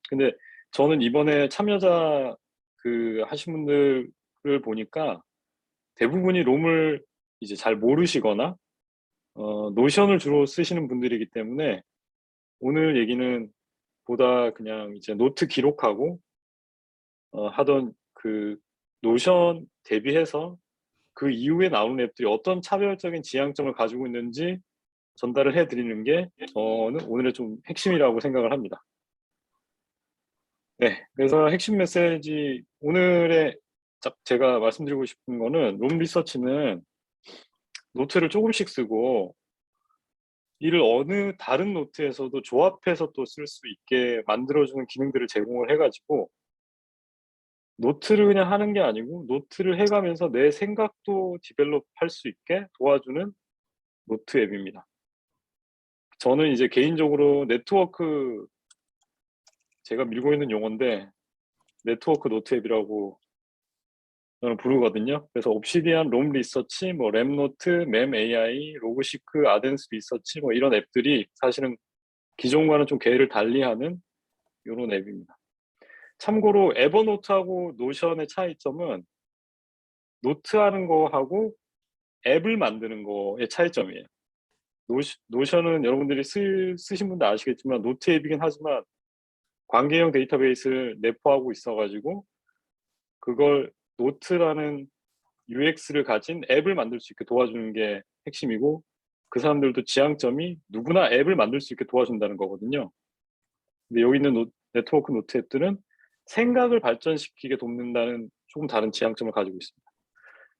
근데 저는 이번에 참여자 하신 분들을 보니까 대부분이 롬을 이제 잘 모르시거나 노션을 주로 쓰시는 분들이기 때문에 오늘 얘기는 보다 그냥 이제 노트 기록하고 하던 노션 대비해서 그 이후에 나오는 앱들이 어떤 차별적인 지향점을 가지고 있는지 전달을 해 드리는 게 저는 오늘의 좀 핵심이라고 생각을 합니다. 네. 그래서 핵심 메시지 오늘의 제가 말씀드리고 싶은 거는 롬 리서치는 노트를 조금씩 쓰고 이를 어느 다른 노트에서도 조합해서 또 쓸 수 있게 만들어 주는 기능들을 제공을 해 가지고 노트를 그냥 하는 게 아니고 노트를 해 가면서 내 생각도 디벨롭할 수 있게 도와주는 노트 앱입니다. 저는 이제 개인적으로 네트워크, 제가 밀고 있는 용어인데 네트워크 노트 앱이라고 저는 부르거든요. 그래서 옵시디안, 롬 리서치, 뭐 랩노트, 맴 AI, 로그시크, 아덴스 리서치 뭐 이런 앱들이 사실은 기존과는 좀 궤를 달리하는 요런 앱입니다. 참고로 에버노트하고 노션의 차이점은 노트하는 거하고 앱을 만드는 거의 차이점이에요. 노션은 여러분들이 쓰신 분들 아시겠지만 노트 앱이긴 하지만 관계형 데이터베이스를 내포하고 있어 가지고 그걸 노트라는 UX를 가진 앱을 만들 수 있게 도와주는 게 핵심이고, 그 사람들도 지향점이 누구나 앱을 만들 수 있게 도와준다는 거거든요. 근데 여기 있는 네트워크 노트 앱들은 생각을 발전시키게 돕는다는 조금 다른 지향점을 가지고 있습니다.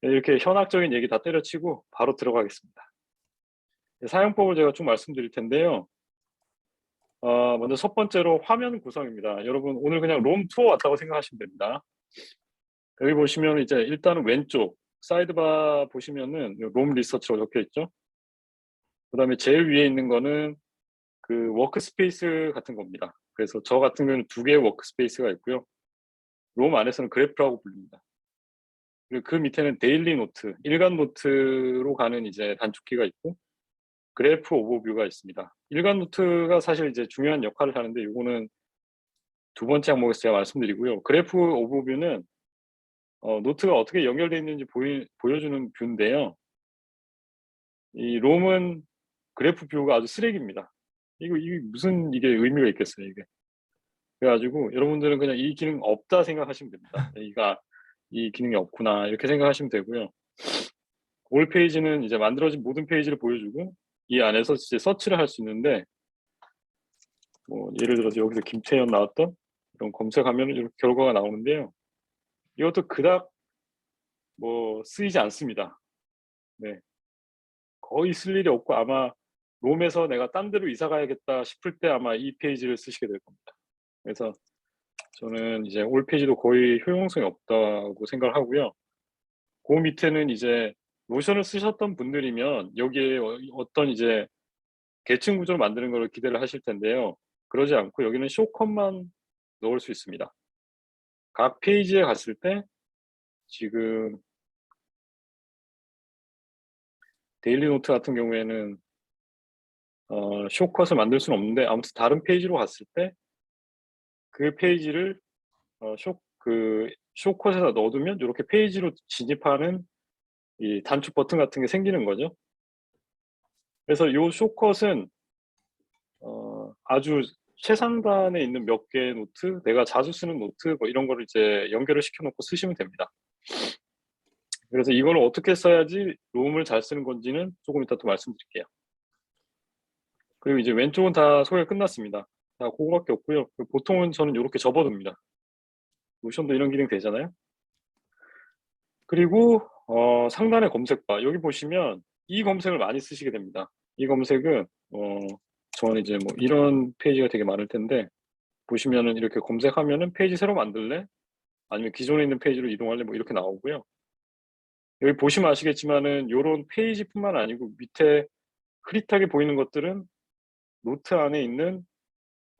네, 이렇게 현학적인 얘기 다 때려치고 바로 들어가겠습니다. 네, 사용법을 제가 쭉 말씀드릴 텐데요. 먼저 첫 번째로 화면 구성입니다. 여러분 오늘 그냥 롬 투어 왔다고 생각하시면 됩니다. 여기 보시면 이제 일단은 왼쪽 사이드바 보시면은 롬 리서치로 적혀 있죠. 그다음에 제일 위에 있는 거는 워크스페이스 같은 겁니다. 그래서 저 같은 경우는 두 개의 워크스페이스가 있고요. 롬 안에서는 그래프라고 불립니다. 그리고 그 밑에는 데일리 노트, 일간 노트로 가는 이제 단축키가 있고 그래프 오버뷰가 있습니다. 일간 노트가 사실 이제 중요한 역할을 하는데 요거는 두 번째 항목에서 제가 말씀드리고요. 그래프 오버뷰는 노트가 어떻게 연결되어 있는지 보여주는 뷰인데요. 이 롬은 그래프 뷰가 아주 쓰레기입니다. 이게 무슨 이게 의미가 있겠어요, 이게. 그래 가지고 여러분들은 그냥 '이 기능 없다.' 생각하시면 됩니다. '이 기능이 없구나.' 이렇게 생각하시면 되고요. 올 페이지는 이제 만들어진 모든 페이지를 보여주고 이 안에서 이제 서치를 할 수 있는데, 뭐 예를 들어서 여기서 김태현 나왔던 이런 검색하면은 이렇게 결과가 나오는데요. 이것도 그닥 뭐 쓰이지 않습니다. 네. 거의 쓸 일이 없고 아마 롬에서 '내가 딴 데로 이사 가야겠다.' 싶을 때 아마 이 페이지를 쓰시게 될 겁니다. 그래서 저는 이제 올 페이지도 거의 효용성이 없다고 생각을 하고요. 그 밑에는 이제 노션을 쓰셨던 분들이면 여기에 어떤 이제 계층 구조를 만드는 걸 기대를 하실 텐데요. 그러지 않고 여기는 쇼컷만 넣을 수 있습니다. 각 페이지에 갔을 때 지금 데일리 노트 같은 경우에는 쇼컷을 만들 수는 없는데 아무튼 다른 페이지로 갔을 때 그 페이지를 쇼컷에다 넣어두면 요렇게 페이지로 진입하는 이 단축 버튼 같은 게 생기는 거죠. 그래서 요 쇼컷은 아주 최상단에 있는 몇 개의 노트, 내가 자주 쓰는 노트 뭐 이런 거를 이제 연결을 시켜 놓고 쓰시면 됩니다. 그래서 이거를 어떻게 써야지 롬을 잘 쓰는 건지는 조금 이따 또 말씀드릴게요. 그리고 이제 왼쪽은 다 소개가 끝났습니다. 다 고거밖에 없고요. 보통은 저는 요렇게 접어둡니다. 노션도 이런 기능 되잖아요. 그리고 상단의 검색바 여기 보시면 이 검색을 많이 쓰시게 됩니다. 이 검색은 저는 이제 뭐 이런 페이지가 되게 많을 텐데 보시면은 이렇게 검색하면은 "페이지 새로 만들래?" 아니면 "기존에 있는 페이지로 이동할래?" 뭐 이렇게 나오고요. 여기 보시면 아시겠지만은 요런 페이지뿐만 아니고 밑에 흐릿하게 보이는 것들은 노트 안에 있는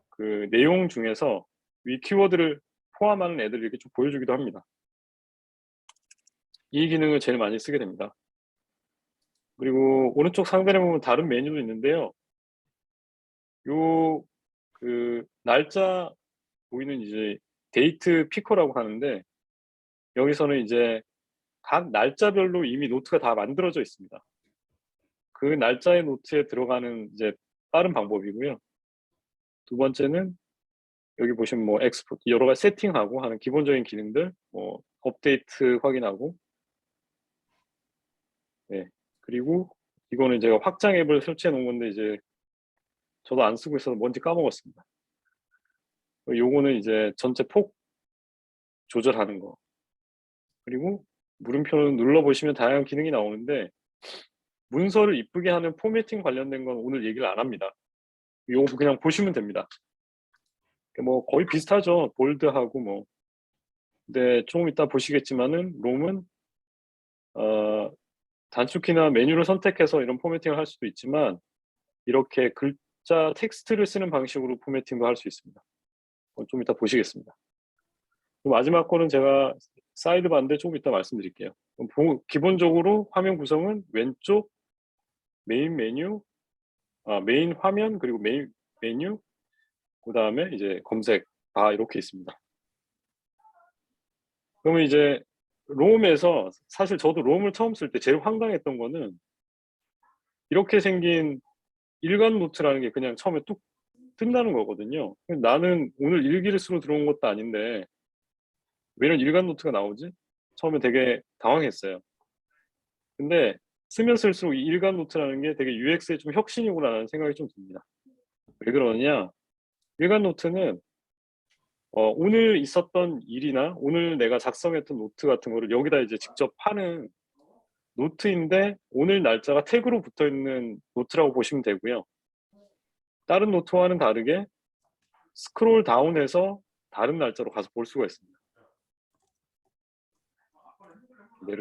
그 내용 중에서 이 키워드를 포함하는 애들을 이렇게 좀 보여주기도 합니다. 이 기능을 제일 많이 쓰게 됩니다. 그리고 오른쪽 상단에 보면 다른 메뉴도 있는데요. 요 날짜 보이는 이제 데이트 피커라고 하는데, 여기서는 이제 각 날짜별로 이미 노트가 다 만들어져 있습니다. 그 날짜의 노트에 들어가는 이제 빠른 방법이고요. 두 번째는 여기 보시면 뭐 엑스포트 여러 가지 세팅하고 하는 기본적인 기능들, 뭐 업데이트 확인하고, 네. 그리고 이거는 제가 확장 앱을 설치해 놓은 건데 이제 저도 안 쓰고 있어서 뭔지 까먹었습니다. 요거는 이제 전체 폭 조절하는 거. 그리고 물음표를 눌러보시면 다양한 기능이 나오는데, 문서를 이쁘게 하는 포매팅 관련된 건 오늘 얘기를 안 합니다. 요거 그냥 보시면 됩니다. 뭐 거의 비슷하죠. 볼드하고 뭐. 근데 조금 이따 보시겠지만은 롬은 단축키나 메뉴를 선택해서 이런 포매팅을 할 수도 있지만, 이렇게 글자 텍스트를 쓰는 방식으로 포매팅도 할 수 있습니다. 좀 이따 보시겠습니다. 마지막 거는 제가 사이드바인데 조금 이따 말씀드릴게요. 기본적으로 화면 구성은 왼쪽 메인 메뉴, 메인 화면, 그리고 메인 메뉴, 그 다음에 이제 검색 바 이렇게 있습니다. 그러면 이제 롬에서 사실 저도 롬을 처음 쓸 때 제일 황당했던 거는 이렇게 생긴 일간 노트라는 게 그냥 처음에 뚝 뜬다는 거거든요. 나는 오늘 일기를 쓰러 들어온 것도 아닌데 왜 이런 일간 노트가 나오지? 처음에 되게 당황했어요. 근데 쓰면 쓸수록 이 일간 노트라는 게 되게 UX의 좀 혁신이구나라는 생각이 좀 듭니다. 왜 그러냐? 일간 노트는 오늘 있었던 일이나 오늘 내가 작성했던 노트 같은 거를 여기다 이제 직접 파는 노트인데, 오늘 날짜가 태그로 붙어 있는 노트라고 보시면 되고요. 다른 노트와는 다르게 스크롤 다운해서 다른 날짜로 가서 볼 수가 있습니다.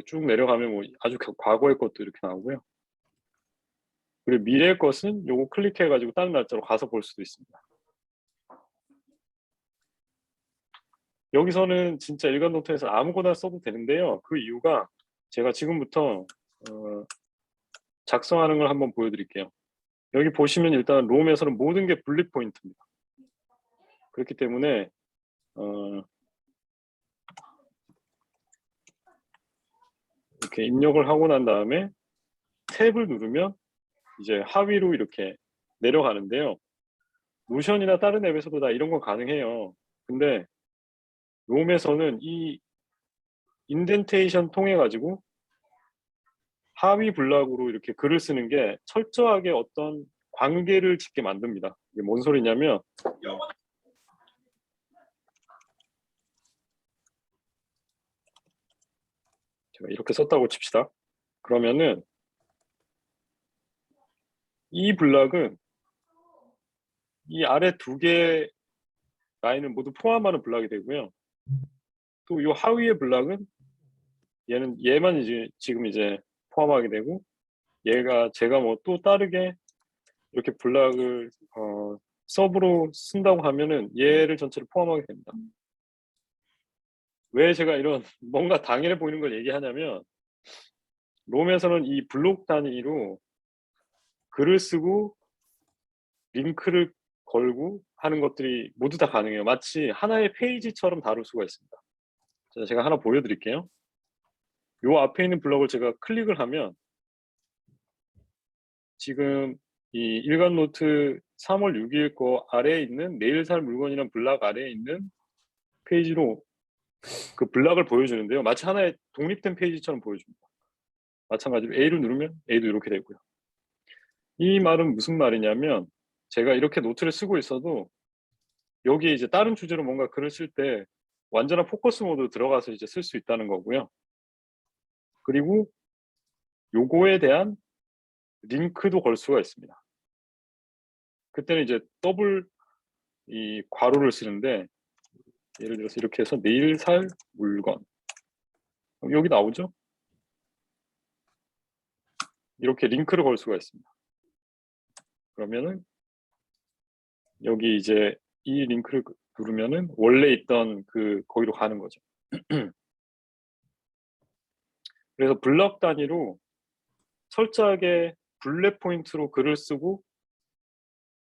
쭉 내려가면 뭐 아주 과거의 것도 이렇게 나오고요. 그리고 미래의 것은 요거 클릭해가지고 다른 날짜로 가서 볼 수도 있습니다. 여기서는 진짜 일간 노트에서 아무거나 써도 되는데요. 그 이유가 제가 지금부터 작성하는 걸 한번 보여드릴게요. 여기 보시면 일단 롬에서는 모든 게 분리 포인트입니다. 그렇기 때문에 이렇게 입력을 하고 난 다음에 탭을 누르면 이제 하위로 이렇게 내려가는데요. 노션이나 다른 앱에서도 다 이런 건 가능해요. 근데 롬에서는 이 인덴테이션 통해 가지고 하위 블락으로 이렇게 글을 쓰는 게 철저하게 어떤 관계를 짓게 만듭니다. 이게 뭔 소리냐면, 제가 이렇게 썼다고 칩시다. 그러면은 이 블락은 이 아래 두 개 라인을 모두 포함하는 블락이 되고요. 또 이 하위의 블락은 얘만 이제 지금 이제 포함하게 되고, 얘가 제가 뭐 또 다르게 이렇게 블락을 서브로 쓴다고 하면은 얘를 전체를 포함하게 됩니다. 왜 제가 이런 뭔가 당연해 보이는 걸 얘기하냐면, 롬에서는 이 블록 단위로 글을 쓰고 링크를 걸고 하는 것들이 모두 다 가능해요. 마치 하나의 페이지처럼 다룰 수가 있습니다. 제가 하나 보여드릴게요. 요 앞에 있는 블럭을 제가 클릭을 하면 지금 이 일간 노트 3월 6일 거 아래에 있는 내일 살 물건이란 블락 아래에 있는 페이지로 그 블락을 보여주는데요. 마치 하나의 독립된 페이지처럼 보여줍니다. 마찬가지로 A를 누르면 A도 이렇게 되고요. 이 말은 무슨 말이냐면, 제가 이렇게 노트를 쓰고 있어도 여기에 이제 다른 주제로 뭔가 글을 쓸 때 완전한 포커스 모드 들어가서 이제 쓸 수 있다는 거고요. 그리고 요거에 대한 링크도 걸 수가 있습니다. 그때는 이제 더블 이 괄호를 쓰는데, 예를 들어서 이렇게 해서 내일 살 물건, 여기 나오죠? 이렇게 링크를 걸 수가 있습니다. 그러면은 여기 이제 이 링크를 누르면은 원래 있던 그 거기로 가는 거죠. 그래서 블럭 단위로 철저하게 블랙 포인트로 글을 쓰고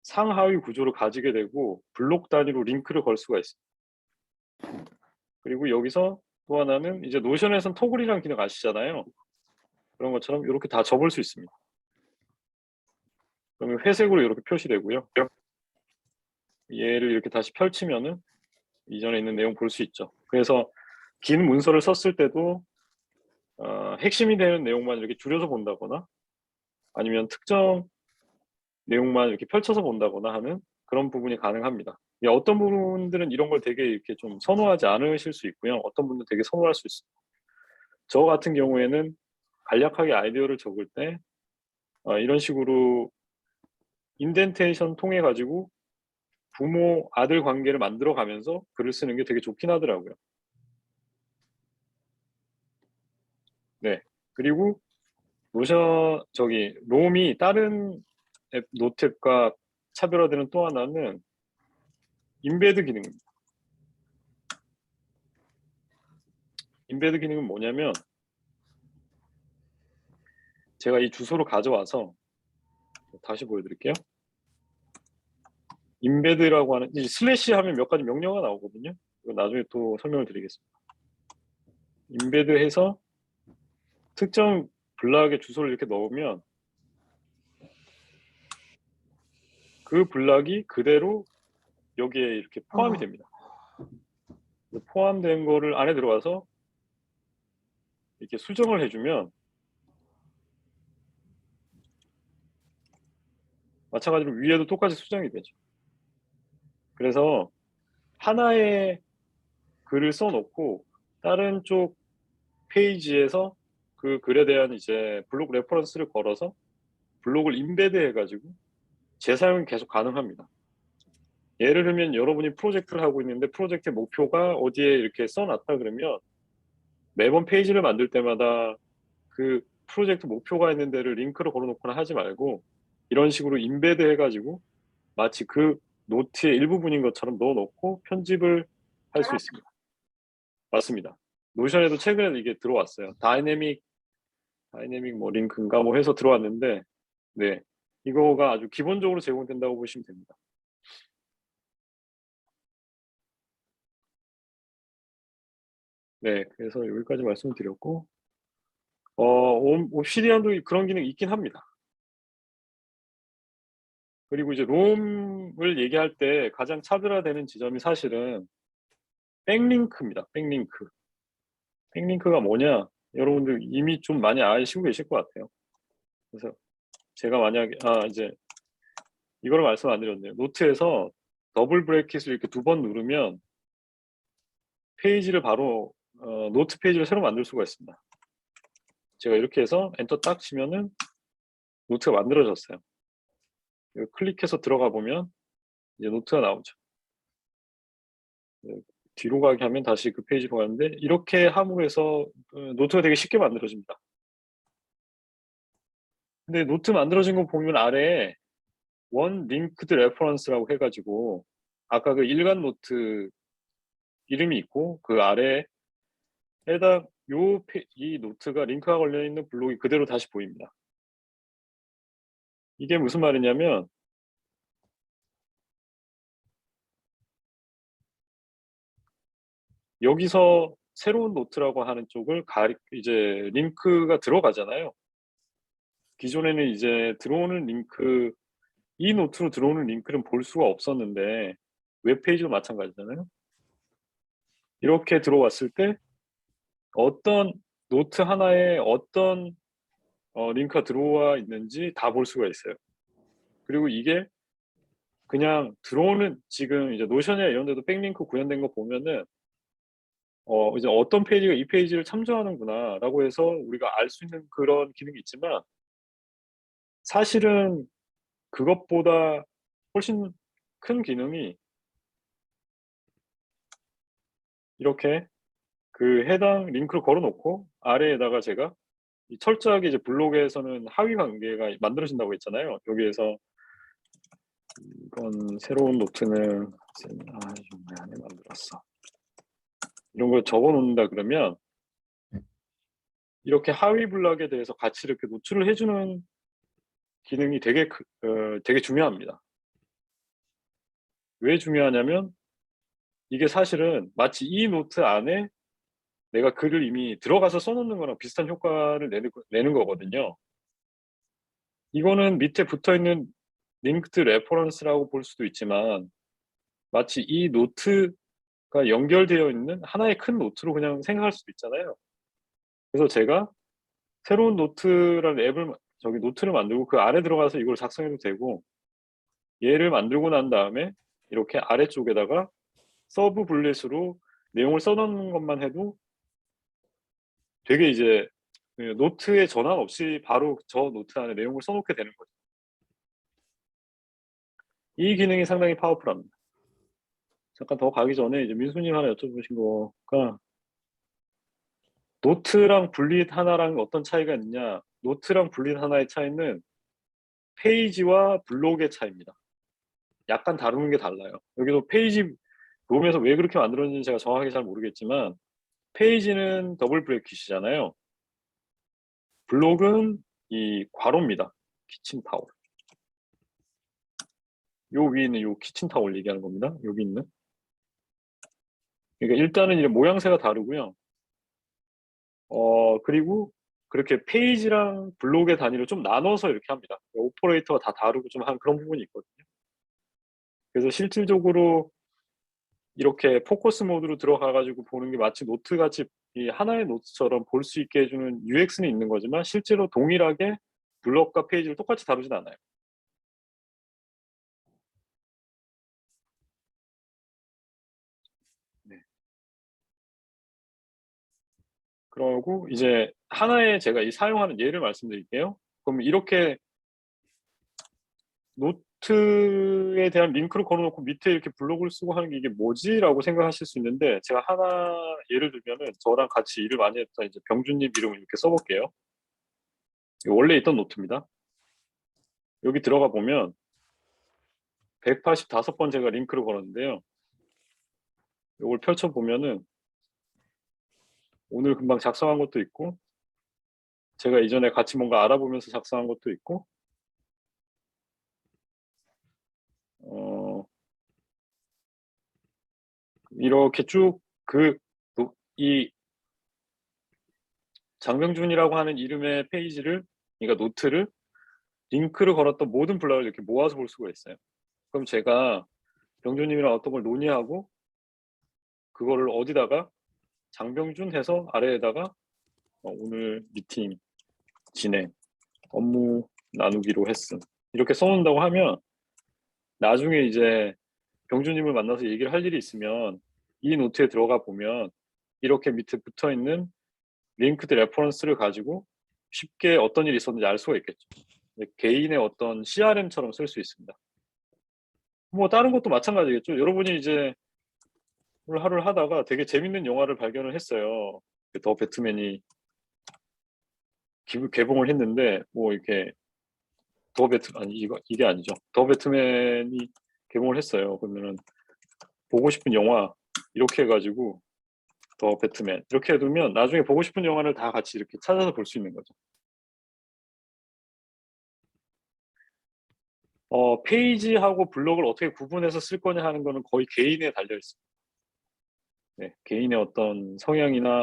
상하위 구조를 가지게 되고 블록 단위로 링크를 걸 수가 있어요. 그리고 여기서 또 하나는 이제 노션에선 토글이라는 기능 아시잖아요. 그런 것처럼 이렇게 다 접을 수 있습니다. 그러면 회색으로 이렇게 표시되고요. 얘를 이렇게 다시 펼치면은 이전에 있는 내용 볼 수 있죠. 그래서 긴 문서를 썼을 때도 핵심이 되는 내용만 이렇게 줄여서 본다거나 아니면 특정 내용만 이렇게 펼쳐서 본다거나 하는 그런 부분이 가능합니다. 어떤 분들은 이런 걸 되게 이렇게 좀 선호하지 않으실 수 있고요. 어떤 분들은 되게 선호할 수 있어요. 저 같은 경우에는 간략하게 아이디어를 적을 때 이런 식으로 인덴테이션 통해 가지고 부모 아들 관계를 만들어 가면서 글을 쓰는 게 되게 좋긴 하더라고요. 네. 그리고 노션 롬이 다른 앱 노트앱과 차별화되는 또 하나는 인베드 기능입니다. 인베드 기능은 뭐냐면 제가 이 주소를 가져와서 다시 보여드릴게요. 인베드라고 하는 슬래시 하면 몇 가지 명령어가 나오거든요. 이거 나중에 또 설명을 드리겠습니다. 인베드해서 특정 블락의 주소를 이렇게 넣으면 그 블락이 그대로 여기에 이렇게 포함이 됩니다. 포함된 거를 안에 들어와서 이렇게 수정을 해주면 마찬가지로 위에도 똑같이 수정이 되죠. 그래서 하나의 글을 써놓고 다른 쪽 페이지에서 그 글에 대한 이제 블록 레퍼런스를 걸어서 블록을 인베드 해가지고 재사용이 계속 가능합니다. 예를 들면 여러분이 프로젝트를 하고 있는데 프로젝트의 목표가 어디에 이렇게 써놨다 그러면 매번 페이지를 만들 때마다 그 프로젝트 목표가 있는 데를 링크를 걸어놓거나 하지 말고 이런 식으로 인베드 해가지고 마치 그 노트의 일부분인 것처럼 넣어놓고 편집을 할 수 있습니다. 맞습니다. 노션에도 최근에 이게 들어왔어요. 다이내믹 뭐 링크인가 뭐 해서 들어왔는데 네, 이거가 아주 기본적으로 제공된다고 보시면 됩니다. 네, 그래서 여기까지 말씀드렸고 옵시디안도 그런 기능이 있긴 합니다. 그리고 이제 롬을 얘기할 때 가장 차별화되는 지점이 사실은 백링크입니다. 백링크. 백링크가 뭐냐? 여러분들 이미 좀 많이 아시고 계실 것 같아요. 그래서 제가 만약에 이제 이거를 말씀 안 드렸네요. 노트에서 더블 브레이킷을 이렇게 2번 누르면 페이지를 바로 노트 페이지를 새로 만들 수가 있습니다. 제가 이렇게 해서 엔터 딱 치면은 노트가 만들어졌어요. 클릭해서 들어가 보면 이제 노트가 나오죠. 뒤로 가게 하면 다시 그 페이지로 가는데 이렇게 함으로 해서 노트가 되게 쉽게 만들어집니다. 근데 노트 만들어진 거 보면 아래에 원 링크드 레퍼런스라고 해가지고 아까 그 일간 노트 이름이 있고 그 아래에 해당 이 노트가 링크가 걸려 있는 블록이 그대로 다시 보입니다. 이게 무슨 말이냐면 여기서 새로운 노트라고 하는 쪽을 이제 링크가 들어가잖아요. 기존에는 이제 들어오는 링크 이 노트로 들어오는 링크는 볼 수가 없었는데 웹페이지도 마찬가지잖아요. 이렇게 들어왔을 때 어떤 노트 하나에 어떤 링크가 들어와 있는지 다 볼 수가 있어요. 그리고 이게 그냥 들어오는 지금 이제 노션이나 이런 데도 백링크 구현된 거 보면은 이제 어떤 페이지가 이 페이지를 참조하는구나라고 해서 우리가 알 수 있는 그런 기능이 있지만 사실은 그것보다 훨씬 큰 기능이 이렇게 그 해당 링크를 걸어 놓고 아래에다가 제가 철저하게 이제 블록에서는 하위 관계가 만들어진다고 했잖아요. 여기에서 이건 새로운 노트는 좀 안에 만들었어. 이런 걸 적어 놓는다 그러면 이렇게 하위 블록에 대해서 같이 이렇게 노출을 해주는 기능이 되게 중요합니다. 왜 중요하냐면 이게 사실은 마치 이 노트 안에 내가 글을 이미 들어가서 써놓는 거랑 비슷한 효과를 내는 거거든요. 이거는 밑에 붙어있는 링크드 레퍼런스라고 볼 수도 있지만 마치 이 노트가 연결되어 있는 하나의 큰 노트로 그냥 생각할 수도 있잖아요. 그래서 제가 새로운 노트라는 앱을 노트를 만들고 그 안에 들어가서 이걸 작성해도 되고, 얘를 만들고 난 다음에 이렇게 아래쪽에다가 서브 블렛으로 내용을 써놓는 것만 해도 되게 이제 그 노트에 전환 없이 바로 저 노트 안에 내용을 써놓게 되는 거죠. 이 기능이 상당히 파워풀합니다. 잠깐 더 가기 전에 이제 민수님 하나 여쭤보신 거가 노트랑 분릿 하나랑 어떤 차이가 있냐? 노트랑 분릿 하나의 차이는 페이지와 블록의 차이입니다. 약간 다루는 게 달라요. 여기도 페이지 롬에서 왜 그렇게 만들었는지 제가 정확하게 잘 모르겠지만 페이지는 더블 브레이킷이잖아요. 블록은 이 괄호입니다. 키친타월. 요 위에 있는 요 키친타월 얘기하는 겁니다. 여기 있는. 그러니까 일단은 이제 모양새가 다르고요. 그리고 그렇게 페이지랑 블록의 단위를 좀 나눠서 이렇게 합니다. 오퍼레이터가 다 다르고 좀 한 그런 부분이 있거든요. 그래서 실질적으로 이렇게 포커스 모드로 들어가 가지고 보는 게 마치 노트 같이 이 하나의 노트처럼 볼 수 있게 해주는 UX는 있는 거지만 실제로 동일하게 블록과 페이지를 똑같이 다루진 않아요. 네. 그러고 이제 하나의 제가 이 사용하는 예를 말씀드릴게요. 그럼 이렇게 노트에 대한 링크를 걸어놓고 밑에 이렇게 블록을 쓰고 하는 게 이게 뭐지라고 생각하실 수 있는데, 제가 하나 예를 들면은 저랑 같이 일을 많이 했던 이제 병준님 이름을 이렇게 써볼게요. 이거 원래 있던 노트입니다. 여기 들어가 보면 185번 제가 링크를 걸었는데요. 이걸 펼쳐보면은 오늘 금방 작성한 것도 있고, 제가 이전에 같이 뭔가 알아보면서 작성한 것도 있고, 이렇게 쭉 이 장병준이라고 하는 이름의 페이지를, 그러니까 노트를 링크를 걸었던 모든 블락을 이렇게 모아서 볼 수가 있어요. 그럼 제가 병준님이랑 어떤 걸 논의하고 그거를 어디다가 장병준 해서 아래에다가 오늘 미팅 진행 업무 나누기로 했음 이렇게 써놓는다고 하면 나중에 이제 병준님을 만나서 얘기를 할 일이 있으면 이 노트에 들어가 보면 이렇게 밑에 붙어 있는 링크드 레퍼런스를 가지고 쉽게 어떤 일이 있었는지 알 수가 있겠죠. 개인의 어떤 CRM처럼 쓸 수 있습니다. 뭐 다른 것도 마찬가지겠죠. 여러분이 이제 오늘 하루를 하다가 되게 재밌는 영화를 발견을 했어요. 더 배트맨이 개봉을 했는데 뭐 이렇게 이게 아니죠. 더 배트맨이 개봉을 했어요. 그러면은 보고 싶은 영화 이렇게 해가지고 더 배트맨 이렇게 해두면 나중에 보고 싶은 영화를 다 같이 이렇게 찾아서 볼 수 있는 거죠. 페이지하고 블록을 어떻게 구분해서 쓸 거냐 하는 거는 거의 개인에 달려 있습니다. 네, 개인의 어떤 성향이나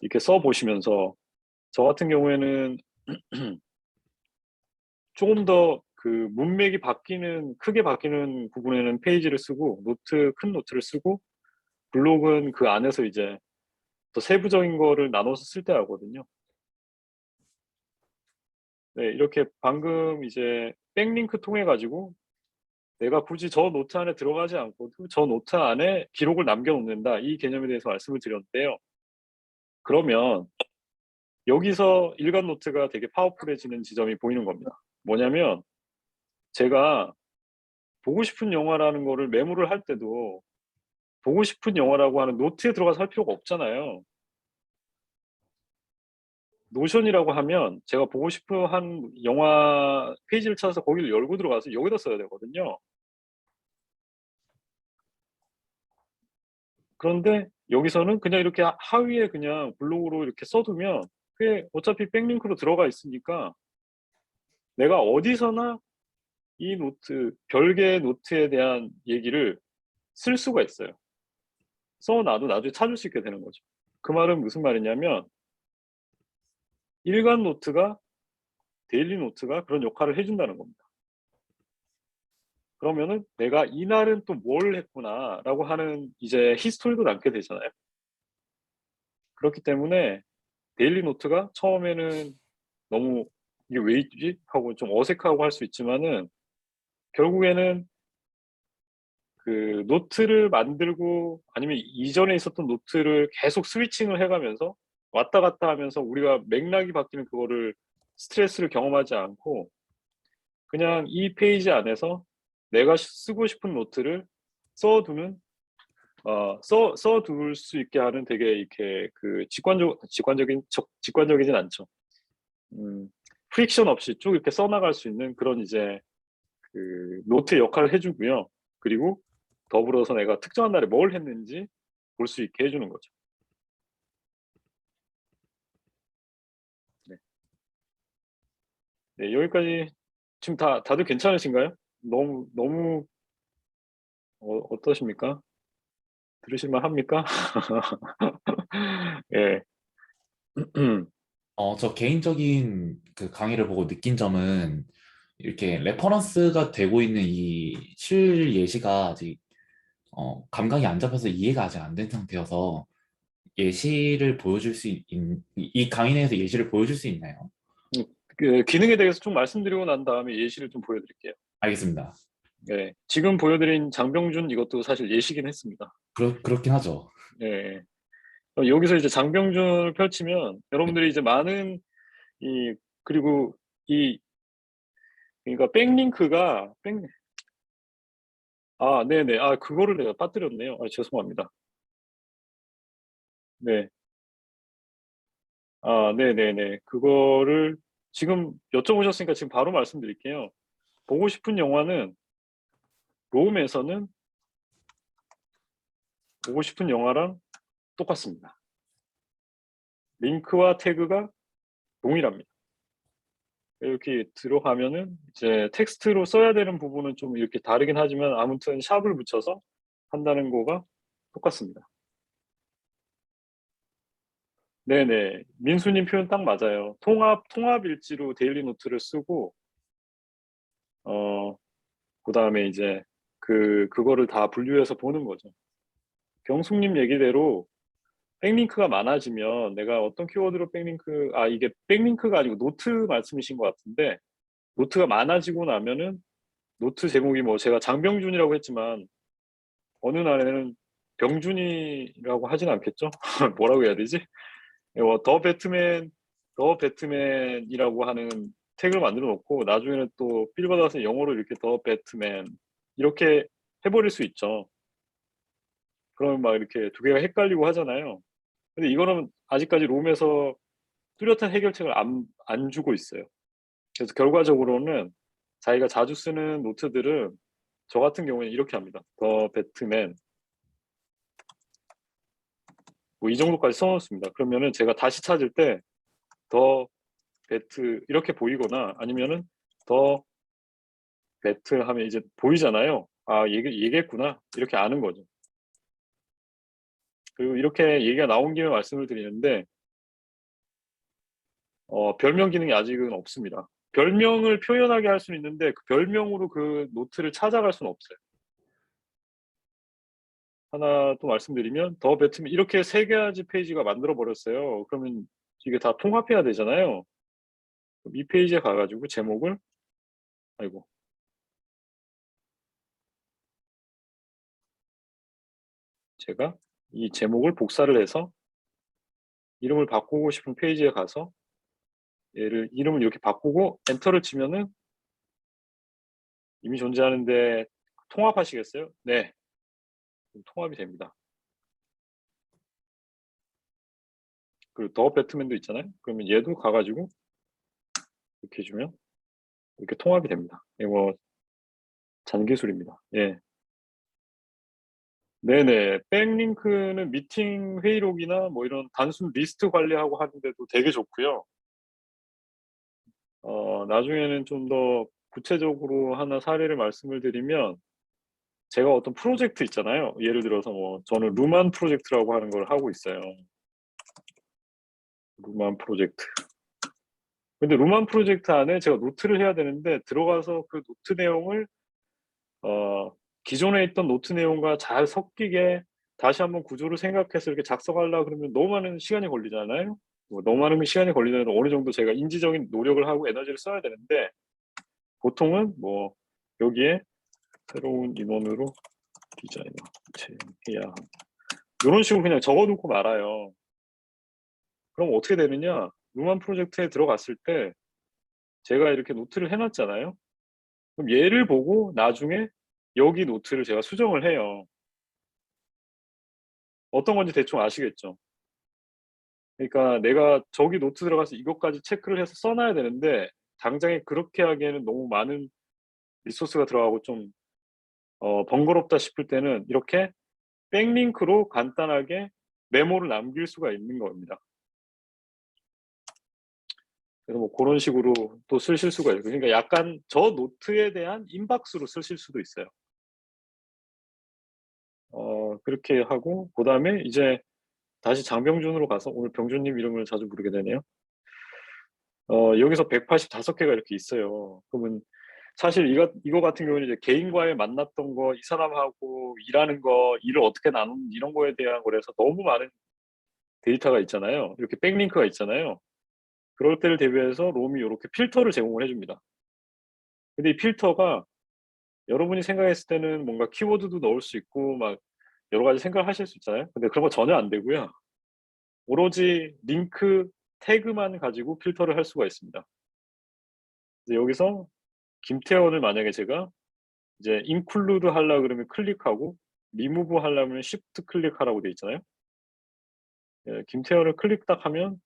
이렇게 써 보시면서 저 같은 경우에는 조금 더 그 문맥이 크게 바뀌는 부분에는 페이지를 쓰고 큰 노트를 쓰고 블록은 그 안에서 이제 더 세부적인 거를 나눠서 쓸 때 하거든요. 네, 이렇게 방금 이제 백링크 통해 가지고 내가 굳이 저 노트 안에 들어가지 않고도 저 노트 안에 기록을 남겨놓는다, 이 개념에 대해서 말씀을 드렸는데요. 그러면 여기서 일간 노트가 되게 파워풀해지는 지점이 보이는 겁니다. 뭐냐면 제가 보고 싶은 영화라는 거를 메모를 할 때도 보고 싶은 영화라고 하는 노트에 들어가서 할 필요가 없잖아요. 노션이라고 하면 제가 보고 싶은 한 영화 페이지를 찾아서 거기를 열고 들어가서 여기다 써야 되거든요. 그런데 여기서는 그냥 이렇게 하위에 그냥 블록으로 이렇게 써두면 그게 어차피 백링크로 들어가 있으니까 내가 어디서나 이 노트, 별개의 노트에 대한 얘기를 쓸 수가 있어요. 써놔도 나중에 찾을 수 있게 되는 거죠. 그 말은 무슨 말이냐면 일간 노트가 데일리 노트가 그런 역할을 해 준다는 겁니다. 그러면은 '내가 이날은 또 뭘 했구나.'라고 하는 이제 히스토리도 남게 되잖아요. 그렇기 때문에 데일리 노트가 처음에는 너무 '이게 왜 있지?' 하고 좀 어색하고 할 수 있지만은 결국에는 그 노트를 만들고 아니면 이전에 있었던 노트를 계속 스위칭을 해 가면서 왔다 갔다 하면서 우리가 맥락이 바뀌는 그거를 스트레스를 경험하지 않고 그냥 이 페이지 안에서 내가 쓰고 싶은 노트를 써 두는 써 둘 수 있게 하는 되게 이렇게 그 직관적이진 않죠. 음 프릭션 없이 쭉 이렇게 써 나갈 수 있는 그런 이제 그 노트의 역할을 해 주고요. 그리고 더불어서 내가 특정한 날에 뭘 했는지 볼 수 있게 해 주는 거죠. 네. 네 여기까지 지금 다들 괜찮으신가요? 너무 어떠십니까? 들으실 만합니까? 예. 저 개인적인 그 강의를 보고 느낀 점은 이렇게 레퍼런스가 되고 있는 이 실 예시가 아직 감각이 안 잡혀서 이해가 아직 안 된 상태여서 예시를 보여줄 수 이 강의 내에서 예시를 보여줄 수 있나요? 그 기능에 대해서 좀 말씀드리고 난 다음에 예시를 좀 보여 드릴게요. 알겠습니다. 네. 지금 보여 드린 장병준 이것도 사실 예시긴 했습니다. 그렇긴 하죠. 예. 여기서 이제 장병준을 펼치면 네. 여러분들이 이제 많은 이 그리고 이 그러니까 백링크가 백 네네. 그거를 내가 빠뜨렸네요. 죄송합니다. 네. 네네네. 그거를 지금 여쭤보셨으니까 지금 바로 말씀드릴게요. 보고 싶은 영화는 롬에서는 보고 싶은 영화랑 똑같습니다. 링크와 태그가 동일합니다. 이렇게 들어가면은 이제 텍스트로 써야 되는 부분은 좀 이렇게 다르긴 하지만 아무튼 샵을 붙여서 한다는 거가 똑같습니다. 네네. 민수님 표현 딱 맞아요. 통합 일지로 데일리 노트를 쓰고 어 그다음에 이제 그거를 다 분류해서 보는 거죠. 경숙님 얘기대로 백링크가 많아지면 내가 어떤 키워드로 이게 백링크가 아니고 노트 말씀이신 것 같은데 노트가 많아지고 나면은 노트 제목이 뭐 제가 장병준이라고 했지만 어느 날에는 병준이라고 하진 않겠죠? 뭐라고 해야 되지? 더 배트맨이라고 하는 태그를 만들어 놓고 나중에는 또 필 받아서 영어로 이렇게 더 배트맨 이렇게 해 버릴 수 있죠. 그러면 막 이렇게 두 개가 헷갈리고 하잖아요. 근데 이거는 아직까지 롬에서 뚜렷한 해결책을 안 주고 있어요. 그래서 결과적으로는 자기가 자주 쓰는 노트들은 저 같은 경우에는 이렇게 합니다. 더 배트맨 뭐 이 정도까지 써 놓습니다. 그러면은 제가 다시 찾을 때 더 배트 이렇게 보이거나 아니면은 더 배트 하면 이제 보이잖아요. '얘겠구나.' 이렇게 아는 거죠. 그리고 이렇게 얘기가 나온 김에 말씀을 드리는데 별명 기능이 아직은 없습니다. 별명을 표현하게 할 수는 있는데 그 별명으로 그 노트를 찾아갈 수는 없어요. 하나 또 말씀드리면 더 배트맨 이렇게 세 가지 페이지가 만들어 버렸어요. 그러면 이게 다 통합해야 되잖아요. 그럼 이 페이지에 가 가지고 제목을 아이고 제가 이 제목을 복사를 해서 이름을 바꾸고 싶은 페이지에 가서 얘를 이름을 이렇게 바꾸고 엔터를 치면은 이미 존재하는데 통합하시겠어요? 네. 그럼 통합이 됩니다. 그리고 더 배트맨도 있잖아요. 그러면 얘도 가 가지고 이렇게 해 주면 이렇게 통합이 됩니다. 이거 잔기술입니다. 예. 네네. 백링크는 미팅 회의록이나 뭐 이런 단순 리스트 관리하고 하는 데도 되게 좋고요. 나중에는 좀 더 구체적으로 하나 사례를 말씀을 드리면 제가 어떤 프로젝트 있잖아요. 예를 들어서 뭐 저는 루만 프로젝트라고 하는 걸 하고 있어요. 루만 프로젝트. 근데 루만 프로젝트 안에 제가 노트를 해야 되는데 들어가서 그 노트 내용을 기존에 있던 노트 내용과 잘 섞이게 다시 한번 구조를 생각해서 이렇게 작성하려고 그러면 너무 많은 시간이 걸리잖아요. 뭐 너무 많은 시간이 걸리면 어느 정도 제가 인지적인 노력을 하고 에너지를 써야 되는데 보통은 뭐 여기에 새로운 인원으로 디자인을 해야 이런 식으로 그냥 적어놓고 말아요. 그럼 어떻게 되느냐? 루만 프로젝트에 들어갔을 때 제가 이렇게 노트를 해놨잖아요. 그럼 얘를 보고 나중에 여기 노트를 제가 수정을 해요. 어떤 건지 대충 아시겠죠? 그러니까 내가 저기 노트 들어가서 이것까지 체크를 해서 써놔야 되는데 당장에 그렇게 하기에는 너무 많은 리소스가 들어가고 좀 번거롭다 싶을 때는 이렇게 백링크로 간단하게 메모를 남길 수가 있는 겁니다. 그래서 뭐 그런 식으로 또 쓰실 수가 있고 그러니까 약간 저 노트에 대한 인박스로 쓰실 수도 있어요. 그렇게 하고 그다음에 이제 다시 장병준으로 가서 오늘 병준님 이름을 자주 부르게 되네요. 여기서 185개가 이렇게 있어요. 그러면 사실 이거 같은 경우는 이제 개인과의 만났던 거, 이 사람하고 일하는 거, 일을 어떻게 나누는 이런 거에 대한 거라서 너무 많은 데이터가 있잖아요. 이렇게 백링크가 있잖아요. 그럴 때를 대비해서 롬이 이렇게 필터를 제공을 해줍니다. 근데 이 필터가 여러분이 생각했을 때는 뭔가 키워드도 넣을 수 있고 막 여러 가지 생각을 하실 수 있잖아요. 근데 그런 거 전혀 안 되고요. 오로지 링크 태그만 가지고 필터를 할 수가 있습니다. 이제 여기서 김태원을 만약에 제가 이제 include 하려고 그러면 클릭하고 remove 하려면 shift 클릭하라고 돼 있잖아요. 예, 김태원을 클릭 딱 하면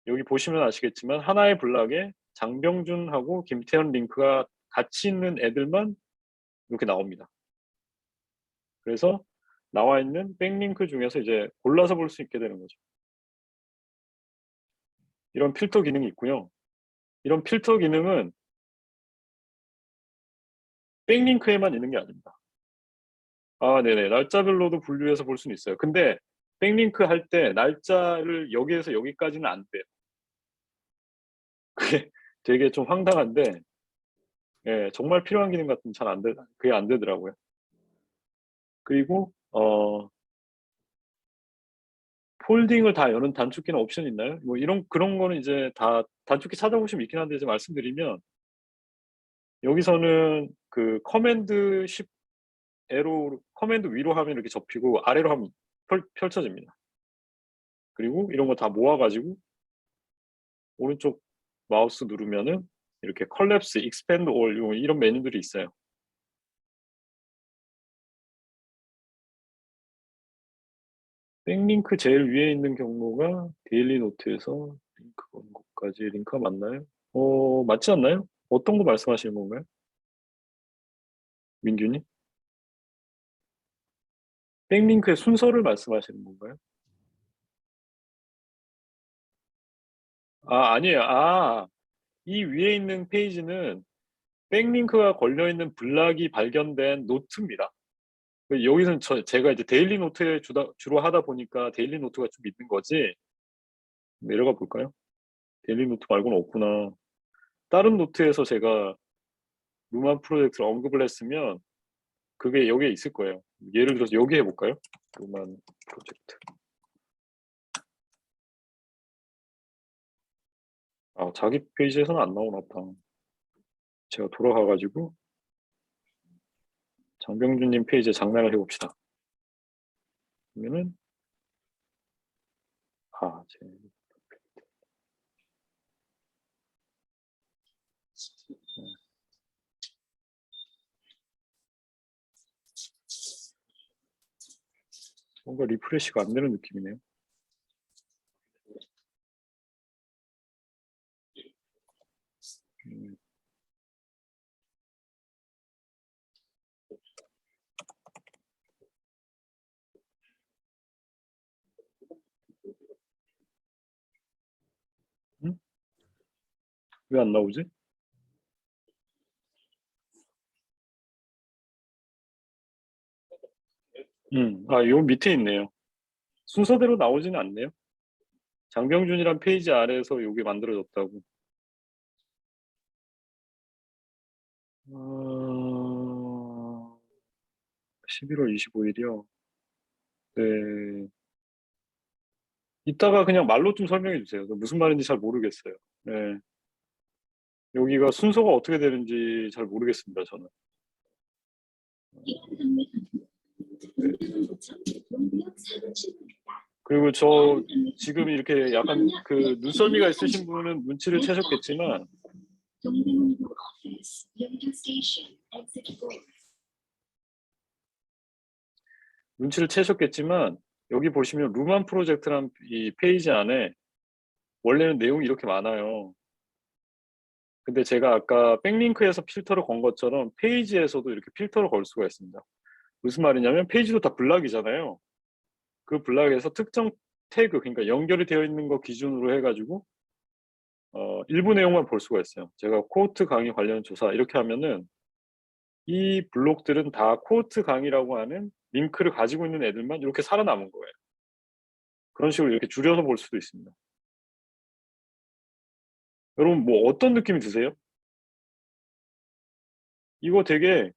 여기 보시면 아시겠지만 하나의 블락에 장병준하고 김태현 링크가 같이 있는 애들만 이렇게 나옵니다. 그래서 나와 있는 백링크 중에서 이제 골라서 볼 수 있게 되는 거죠. 이런 필터 기능이 있고요. 이런 필터 기능은 백링크에만 있는 게 아닙니다. 아, 네네. 날짜별로도 분류해서 볼 수는 있어요. 근데 백링크 할 때 날짜를 여기에서 여기까지는 안 돼요. 그게 되게 좀 황당한데, 예, 정말 필요한 기능 같으면 잘 안 돼, 그게 안 되더라고요. 그리고, 폴딩을 다 여는 단축키는 옵션 있나요? 뭐 이런 그런 거는 이제 다 단축키 찾아보시면 있긴 한데 이제 말씀드리면 여기서는 그 커맨드 10 에로 커맨드 위로 하면 이렇게 접히고 아래로 하면 펼쳐집니다. 그리고 이런 거 다 모아 가지고 오른쪽 마우스 누르면은 이렇게 collapse, expand all 이런 메뉴들이 있어요. 백링크 제일 위에 있는 경로가 데일리 노트에서 링크 원고까지 링크가 맞나요? 맞지 않나요? 어떤 거 말씀하시는 건가요? 민규님? 백링크의 순서를 말씀하시는 건가요? 아, 아니에요. 이 위에 있는 페이지는 백링크가 걸려 있는 블락이 발견된 노트입니다. 여기서는 제가 이제 데일리 노트에 주로 하다 보니까 데일리 노트가 좀 있는 거지. 내려가 볼까요? 데일리 노트 말고는 없구나. 다른 노트에서 제가 루만 프로젝트를 언급을 했으면 그게 여기에 있을 거예요. 예를 들어서 여기 해볼까요? 루만 프로젝트. 자기 페이지에서는 안 나오나 보다. 제가 돌아가가지고 장병준님 페이지에 장난을 해봅시다. 그러면은 제 뭔가 리프레시가 안 되는 느낌이네요. 음, 왜 안 나오지? 요 밑에 있네요. 순서대로 나오지는 않네요. 장병준이란 페이지 아래에서 요게 만들어졌다고. 11월 25일이요. 네. 이따가 그냥 말로 좀 설명해 주세요. 무슨 말인지 잘 모르겠어요. 네. 여기가 순서가 어떻게 되는지 잘 모르겠습니다, 저는. 네. 그리고 저 지금 이렇게 약간 그 눈썰미가 있으신 분은 눈치를 채셨겠지만 여기 보시면 루만 프로젝트란 이 페이지 안에 원래는 내용이 이렇게 많아요. 근데 제가 아까 백링크에서 필터를 건 것처럼 페이지에서도 이렇게 필터를 걸 수가 있습니다. 무슨 말이냐면 페이지도 다 블락이잖아요. 그 블락에서 특정 태그, 그러니까 연결이 되어 있는 거 기준으로 해가지고 일부 내용만 볼 수가 있어요. 제가 코호트 강의 관련 조사 이렇게 하면은 이 블록들은 다 코호트 강의라고 하는 링크를 가지고 있는 애들만 이렇게 살아남은 거예요. 그런 식으로 이렇게 줄여서 볼 수도 있습니다. 여러분 뭐 어떤 느낌이 드세요? 이거 되게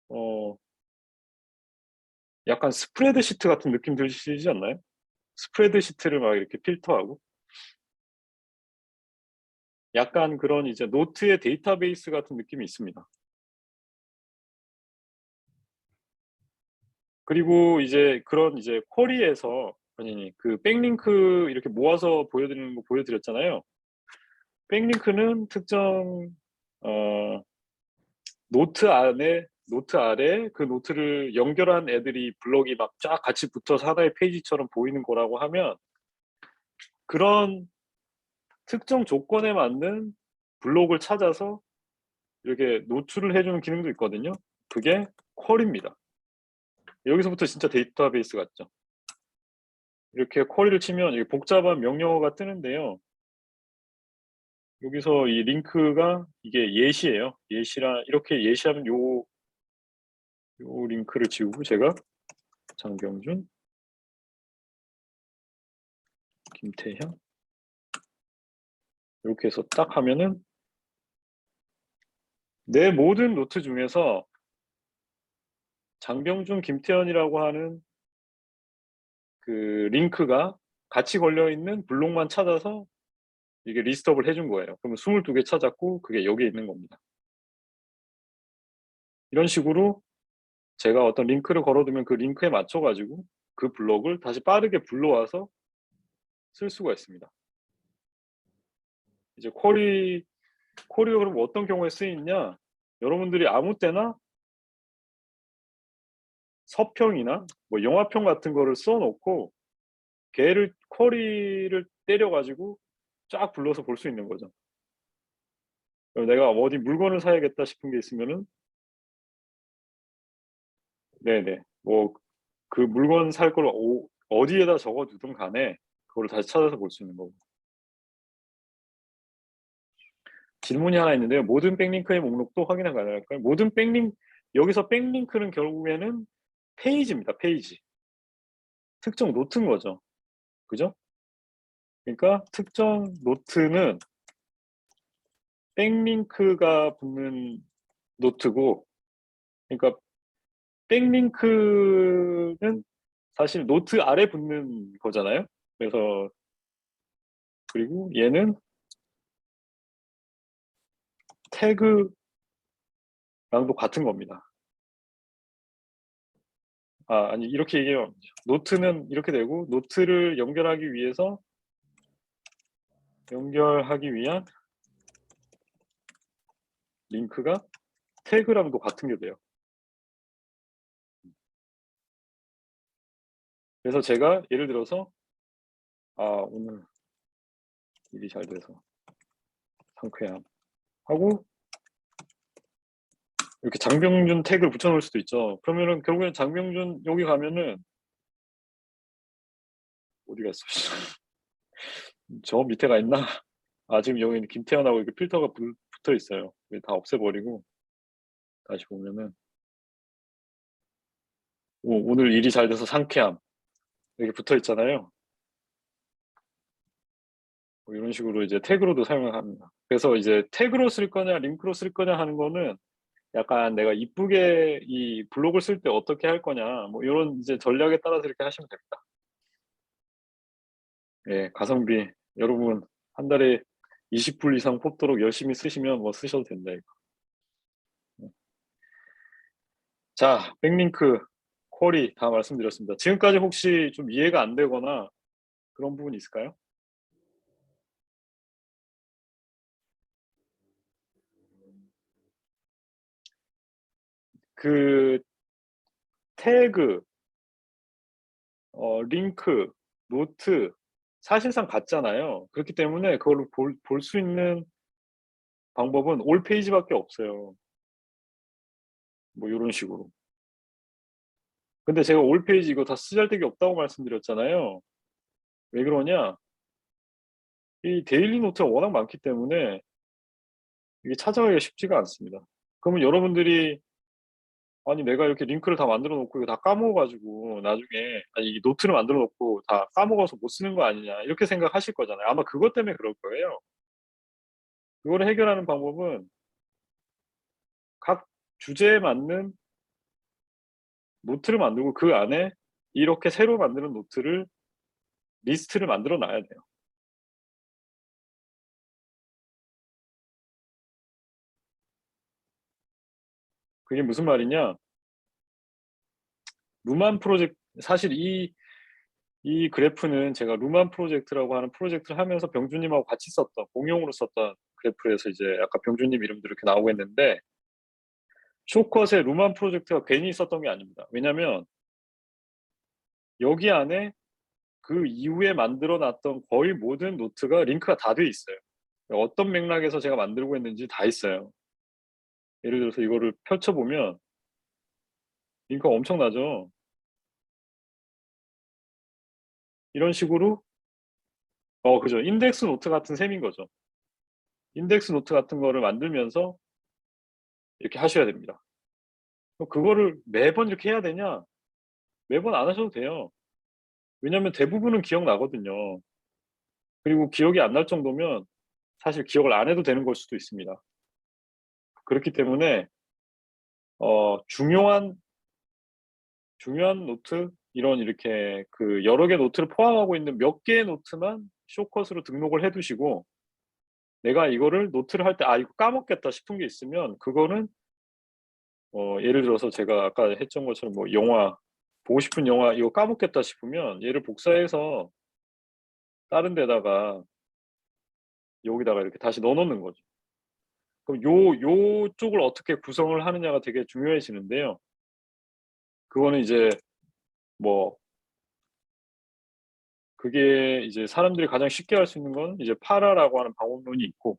어 약간 스프레드시트 같은 느낌 들시지 않나요? 스프레드시트를 막 이렇게 필터하고 약간 그런 이제 노트의 데이터베이스 같은 느낌이 있습니다. 그리고 이제 그런 이제 쿼리에서 아니 그 백링크 이렇게 모아서 보여드리는 거 보여드렸잖아요. 백링크는 특정 어 노트 아래 그 노트를 연결한 애들이 블록이 막 쫙 같이 붙어서 하나의 페이지처럼 보이는 거라고 하면 그런 특정 조건에 맞는 블록을 찾아서 이렇게 노출을 해주는 기능도 있거든요. 그게 쿼리입니다. 여기서부터 진짜 데이터베이스 같죠. 이렇게 쿼리를 치면 이게 복잡한 명령어가 뜨는데요. 여기서 이 링크가 이게 예시예요. 예시라 이렇게 예시하면 요 링크를 지우고 제가 장병준, 김태형 이렇게 해서 딱 하면은 내 모든 노트 중에서 장병준, 김태현이라고 하는 그 링크가 같이 걸려 있는 블록만 찾아서 이게 리스트업을 해준 거예요. 그러면 22개 찾았고 그게 여기에 있는 겁니다. 이런 식으로 제가 어떤 링크를 걸어두면 그 링크에 맞춰가지고 그 블록을 다시 빠르게 불러와서 쓸 수가 있습니다. 이제 쿼리가 그럼 어떤 경우에 쓰이냐? 여러분들이 아무 때나 서평이나 뭐 영화평 같은 거를 써놓고 걔를 쿼리를 때려가지고 쫙 불러서 볼 수 있는 거죠. 내가 어디 물건을 사야겠다 싶은 게 있으면은 네네 뭐 그 물건 살 걸 어디에다 적어두든 간에 그걸 다시 찾아서 볼 수 있는 거고. 질문이 하나 있는데요. 모든 백링크의 목록도 확인이 가능할까요? 모든 백링크 여기서 백링크는 결국에는 페이지입니다. 페이지. 특정 노트인 거죠. 그죠? 그러니까 특정 노트는 백링크가 붙는 노트고 그러니까 백링크는 사실 노트 아래 붙는 거잖아요. 그래서 그리고 얘는 태그랑도 같은 겁니다. 아니 이렇게 얘기해요. 노트는 이렇게 되고 노트를 연결하기 위한 링크가 태그랑도 같은 게 돼요. 그래서 제가 예를 들어서 오늘 일이 잘 돼서 상쾌함 하고 이렇게 장병준 태그를 붙여놓을 수도 있죠. 그러면은 결국엔 장병준 여기 가면은 어디 갔어? 저 밑에 가 있나? 지금 여기는 김태현하고 이렇게 필터가 붙어 있어요. 다 없애버리고 다시 보면은 오늘 일이 잘 돼서 상쾌함 이렇게 붙어 있잖아요. 뭐 이런 식으로 이제 태그로도 사용을 합니다. 그래서 이제 태그로 쓸 거냐 링크로 쓸 거냐 하는 거는 약간 내가 이쁘게 이 블로그를 쓸 때 어떻게 할 거냐 뭐 이런 이제 전략에 따라서 이렇게 하시면 됩니다. 예, 가성비 여러분 한 달에 20불 이상 뽑도록 열심히 쓰시면 뭐 쓰셔도 된다 이거. 자, 백링크, 쿼리 다 말씀드렸습니다. 지금까지 혹시 좀 이해가 안 되거나 그런 부분이 있을까요? 그 태그, 링크, 노트 사실상 같잖아요. 그렇기 때문에 그걸 볼 수 있는 방법은 올 페이지밖에 없어요. 뭐 이런 식으로. 근데 제가 올 페이지 이거 다 쓰잘데기 없다고 말씀드렸잖아요. 왜 그러냐? 이 데일리 노트가 워낙 많기 때문에 이게 찾아가기가 쉽지가 않습니다. 그러면 여러분들이 아니 내가 이렇게 링크를 다 만들어 놓고 이거 다 까먹어 가지고 나중에 아니 이 노트를 만들어 놓고 다 까먹어서 못 쓰는 거 아니냐 이렇게 생각하실 거잖아요. 아마 그것 때문에 그럴 거예요. 그거를 해결하는 방법은 각 주제에 맞는 노트를 만들고 그 안에 이렇게 새로 만드는 노트를 리스트를 만들어 놔야 돼요. 그게 무슨 말이냐? 루만 프로젝트 사실 이 그래프는 제가 루만 프로젝트라고 하는 프로젝트를 하면서 병주님하고 같이 썼던 공용으로 썼던 그래프에서 이제 아까 병주님 이름도 이렇게 나오고 있는데 쇼컷의 루만 프로젝트가 괜히 있었던 게 아닙니다. 왜냐하면 여기 안에 그 이후에 만들어 놨던 거의 모든 노트가 링크가 다 돼 있어요. 어떤 맥락에서 제가 만들고 있는지 다 있어요. 예를 들어서 이거를 펼쳐보면 링크가 엄청나죠. 이런 식으로 그죠. 인덱스 노트 같은 셈인 거죠. 인덱스 노트 같은 거를 만들면서 이렇게 하셔야 됩니다. 그거를 매번 이렇게 해야 되냐? 매번 안 하셔도 돼요. 왜냐하면 대부분은 기억나거든요. 그리고 기억이 안 날 정도면 사실 기억을 안 해도 되는 걸 수도 있습니다. 그렇기 때문에 중요한 노트 이런 이렇게 그 여러 개 노트를 포함하고 있는 몇 개의 노트만 쇼컷으로 등록을 해 두시고 내가 이거를 노트를 할 때 '아 이거 까먹겠다.' 싶은 게 있으면 그거는 예를 들어서 제가 아까 했던 것처럼 뭐 영화 보고 싶은 영화 이거 까먹겠다 싶으면 얘를 복사해서 다른 데다가 여기다가 이렇게 다시 넣어 놓는 거죠. 그럼 요쪽을 어떻게 구성을 하느냐가 되게 중요해지는데요. 그거는 이제 뭐 그게 이제 사람들이 가장 쉽게 할 수 있는 건 이제 파라라고 하는 방법론이 있고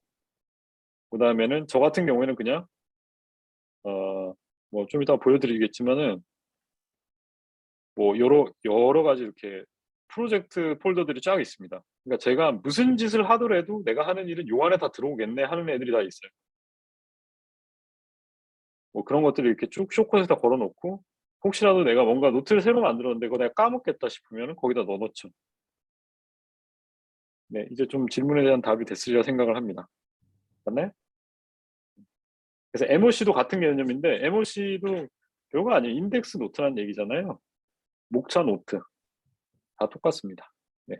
그다음에는 저 같은 경우에는 그냥 뭐 좀 이따가 보여 드리겠지만은 뭐 여러 가지 이렇게 프로젝트 폴더들이 쫙 있습니다. 그러니까 제가 무슨 짓을 하더라도 '내가 하는 일은 요 안에 다 들어오겠네.' 하는 애들이 다 있어요. 뭐 그런 것들을 이렇게 쭉 쇼컷에다 걸어 놓고 혹시라도 내가 뭔가 노트를 새로 만들었는데 그거 내가 까먹겠다 싶으면은 거기다 넣어 놓죠. 네. 이제 좀 질문에 대한 답이 됐으리라 생각을 합니다. 맞나요? 그래서 MOC도 같은 개념인데 MOC도 별거 아니에요. 인덱스 노트라는 얘기잖아요. 목차 노트 다 똑같습니다. 네.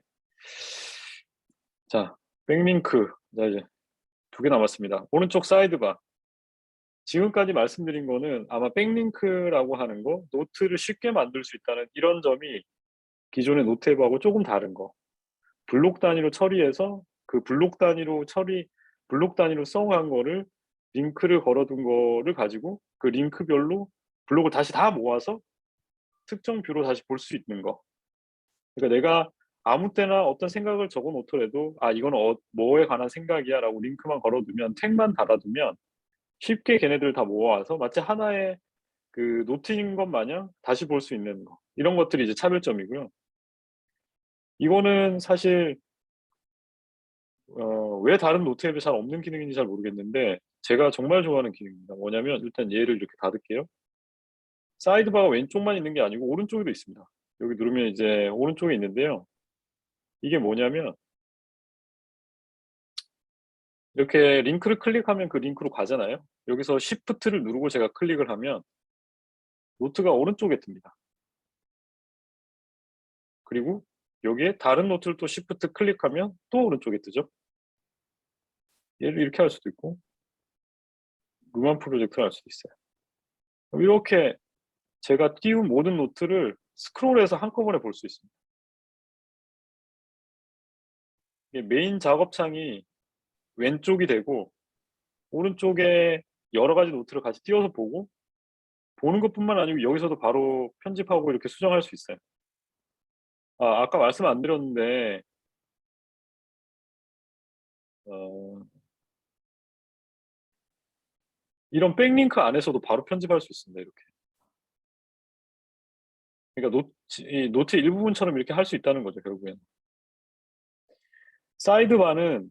자, 백링크. 자 이제 2개 남았습니다. 오른쪽 사이드바. 지금까지 말씀드린 거는 아마 백링크라고 하는 거 노트를 쉽게 만들 수 있다는 이런 점이 기존의 노트 앱하고 쪼금 다른 거. 블록 단위로 처리해서 그 블록 단위로 써 간 거를 링크를 걸어 둔 거를 가지고 그 링크별로 블록을 다시 다 모아서 특정 뷰로 다시 볼 수 있는 거. 그러니까 내가 아무 때나 어떤 생각을 적어 놓더라도 '아 이거는 뭐에 관한 생각이야.'라고 링크만 걸어 두면 태그만 달아 두면 쉽게 걔네들을 다 모아와서 마치 하나의 그 노트인 것 마냥 다시 볼 수 있는 거. 이런 것들이 이제 차별점이고요. 이거는 사실 왜 다른 노트 앱에 잘 없는 기능인지 잘 모르겠는데 제가 정말 좋아하는 기능입니다. 뭐냐면 일단 얘를 이렇게 닫을게요. 사이드바가 왼쪽만 있는 게 아니고 오른쪽에도 있습니다. 여기 누르면 이제 오른쪽에 있는데요. 이게 뭐냐면 이렇게 링크를 클릭하면 그 링크로 가잖아요. 여기서 Shift를 누르고 제가 클릭을 하면 노트가 오른쪽에 뜹니다. 그리고 여기에 다른 노트를 또 Shift 클릭하면 또 오른쪽에 뜨죠. 얘를 이렇게 할 수도 있고 루만 프로젝트를 할 수도 있어요. 그럼 이렇게 제가 띄운 모든 노트를 스크롤해서 한꺼번에 볼 수 있습니다. 이게 메인 작업창이 왼쪽이 되고 오른쪽에 여러 가지 노트를 같이 띄워서 보고 보는 것뿐만 아니고 여기서도 바로 편집하고 이렇게 수정할 수 있어요. 아까 말씀 안 드렸는데 어, 이런 백링크 안에서도 바로 편집할 수 있습니다. 이렇게. 그러니까 이 노트 일부분처럼 이렇게 할 수 있다는 거죠. 결국엔. 사이드바는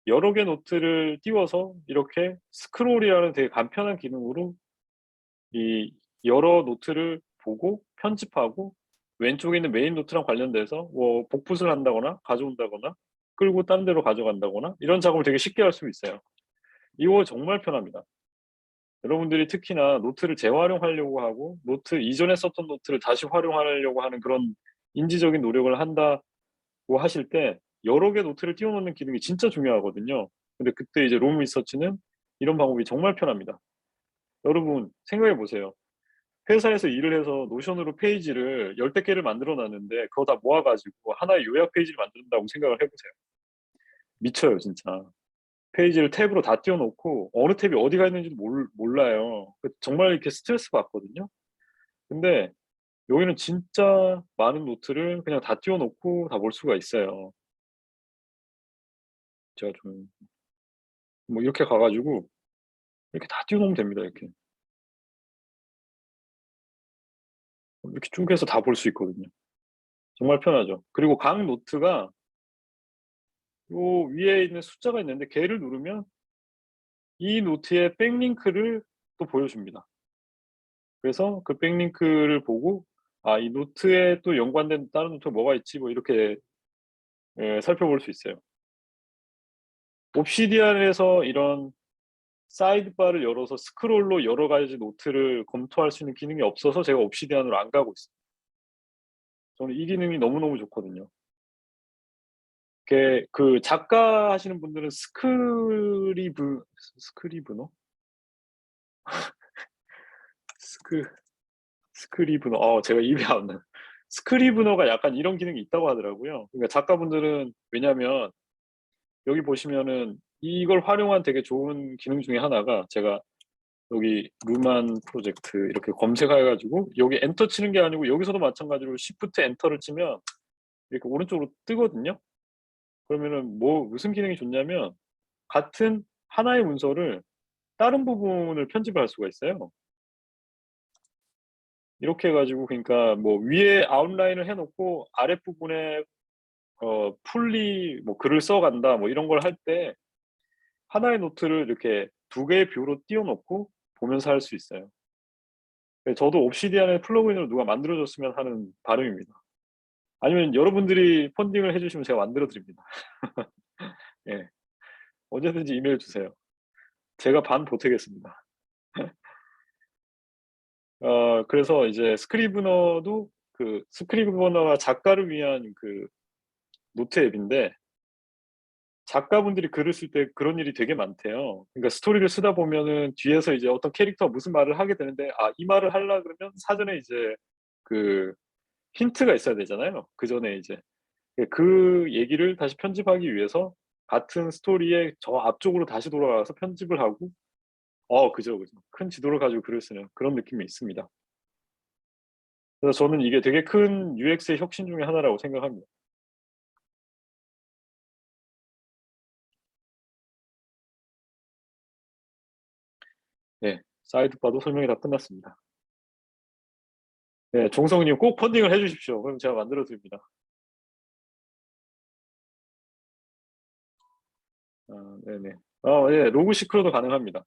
여러 개 노트를 띄워서 이렇게 스크롤이라는 되게 간편한 기능으로 이 여러 노트를 보고 편집하고 왼쪽에 있는 메인 노트랑 관련돼서 뭐 복붙을 한다거나 가져온다거나 끌고 다른 데로 가져간다거나 이런 작업을 되게 쉽게 할 수 있어요. 이거 정말 편합니다. 여러분들이 특히나 노트를 재활용하려고 하고 노트 이전에 썼던 노트를 다시 활용하려고 하는 그런 인지적인 노력을 한다고 하실 때 여러 개 노트를 띄워 놓는 기능이 진짜 중요하거든요. 근데 그때 이제 롬 리서치는 이런 방법이 정말 편합니다. 여러분 생각해 보세요. 회사에서 일을 해서 노션으로 페이지를 열댓 개를 만들어 놨는데 그거 다 모아 가지고 하나의 요약 페이지를 만든다고 생각을 해 보세요. 미쳐요, 진짜. 페이지를 탭으로 다 띄워 놓고 어느 탭이 어디가 있는지도 몰라요. 정말 이렇게 스트레스 받거든요. 근데 여기는 진짜 많은 노트를 그냥 다 띄워 놓고 다 볼 수가 있어요. 제가 좀 뭐 이렇게 가 가지고 이렇게 다 띄워 놓으면 됩니다, 이렇게. 이렇게 쭉 해서 다 볼 수 있거든요. 정말 편하죠. 그리고 각 노트가 요 위에 있는 숫자가 있는데 걔를 누르면 이 노트의 백링크를 또 보여줍니다. 그래서 그 백링크를 보고 이 노트에 또 연관된 다른 노트가 뭐가 있지 뭐 이렇게 살펴볼 수 있어요. 옵시디안에서 이런 사이드바를 열어서 스크롤로 여러 가지 노트를 검토할 수 있는 기능이 없어서 제가 옵시디안으로 안 가고 있어요. 저는 이 기능이 너무너무 좋거든요. 그 작가 하시는 분들은 스크리브너? 스크 스크리브너. 제가 입이 안 나요. 스크리브너가 약간 이런 기능이 있다고 하더라고요. 그러니까 작가분들은 왜냐면 여기 보시면은 이걸 활용한 되게 좋은 기능 중에 하나가 제가 여기 루만 프로젝트 이렇게 검색해 가지고 여기 엔터 치는 게 아니고 여기서도 마찬가지로 시프트 엔터를 치면 이렇게 오른쪽으로 뜨거든요. 그러면은 무슨 기능이 좋냐면 같은 하나의 문서를 다른 부분을 편집을 할 수가 있어요. 이렇게 해 가지고 그러니까 뭐 위에 아웃라인을 해 놓고 아랫부분에 풀리 뭐 글을 써 간다 뭐 이런 걸 할 때 하나의 노트를 이렇게 두 개의 뷰로 띄워 놓고 보면서 할 수 있어요. 저도 옵시디안의 플러그인으로 누가 만들어 줬으면 하는 바람입니다. 아니면 여러분들이 펀딩을 해 주시면 제가 만들어 드립니다. 예. 언제든지 이메일 주세요. 제가 반 보태겠습니다. 그래서 이제 스크리브너도 그 스크리브너가 작가를 위한 그 노트 앱인데 작가분들이 글을 쓸 때 그런 일이 되게 많대요. 그러니까 스토리를 쓰다 보면은 뒤에서 이제 어떤 캐릭터가 무슨 말을 하게 되는데 이 말을 하려 그러면 사전에 이제 그 힌트가 있어야 되잖아요. 그전에 이제. 그 얘기를 다시 편집하기 위해서 같은 스토리의 저 앞쪽으로 다시 돌아가서 편집을 하고 그죠, 그죠. 큰 지도를 가지고 글을 쓰는 그런 느낌이 있습니다. 그래서 저는 이게 되게 큰 UX의 혁신 중에 하나라고 생각합니다. 네. 사이드바도 설명이 다 끝났습니다. 네. 종성님 꼭 펀딩을 해 주십시오. 그럼 제가 만들어 드립니다. 네네. 예. 로그 시크로도 가능합니다.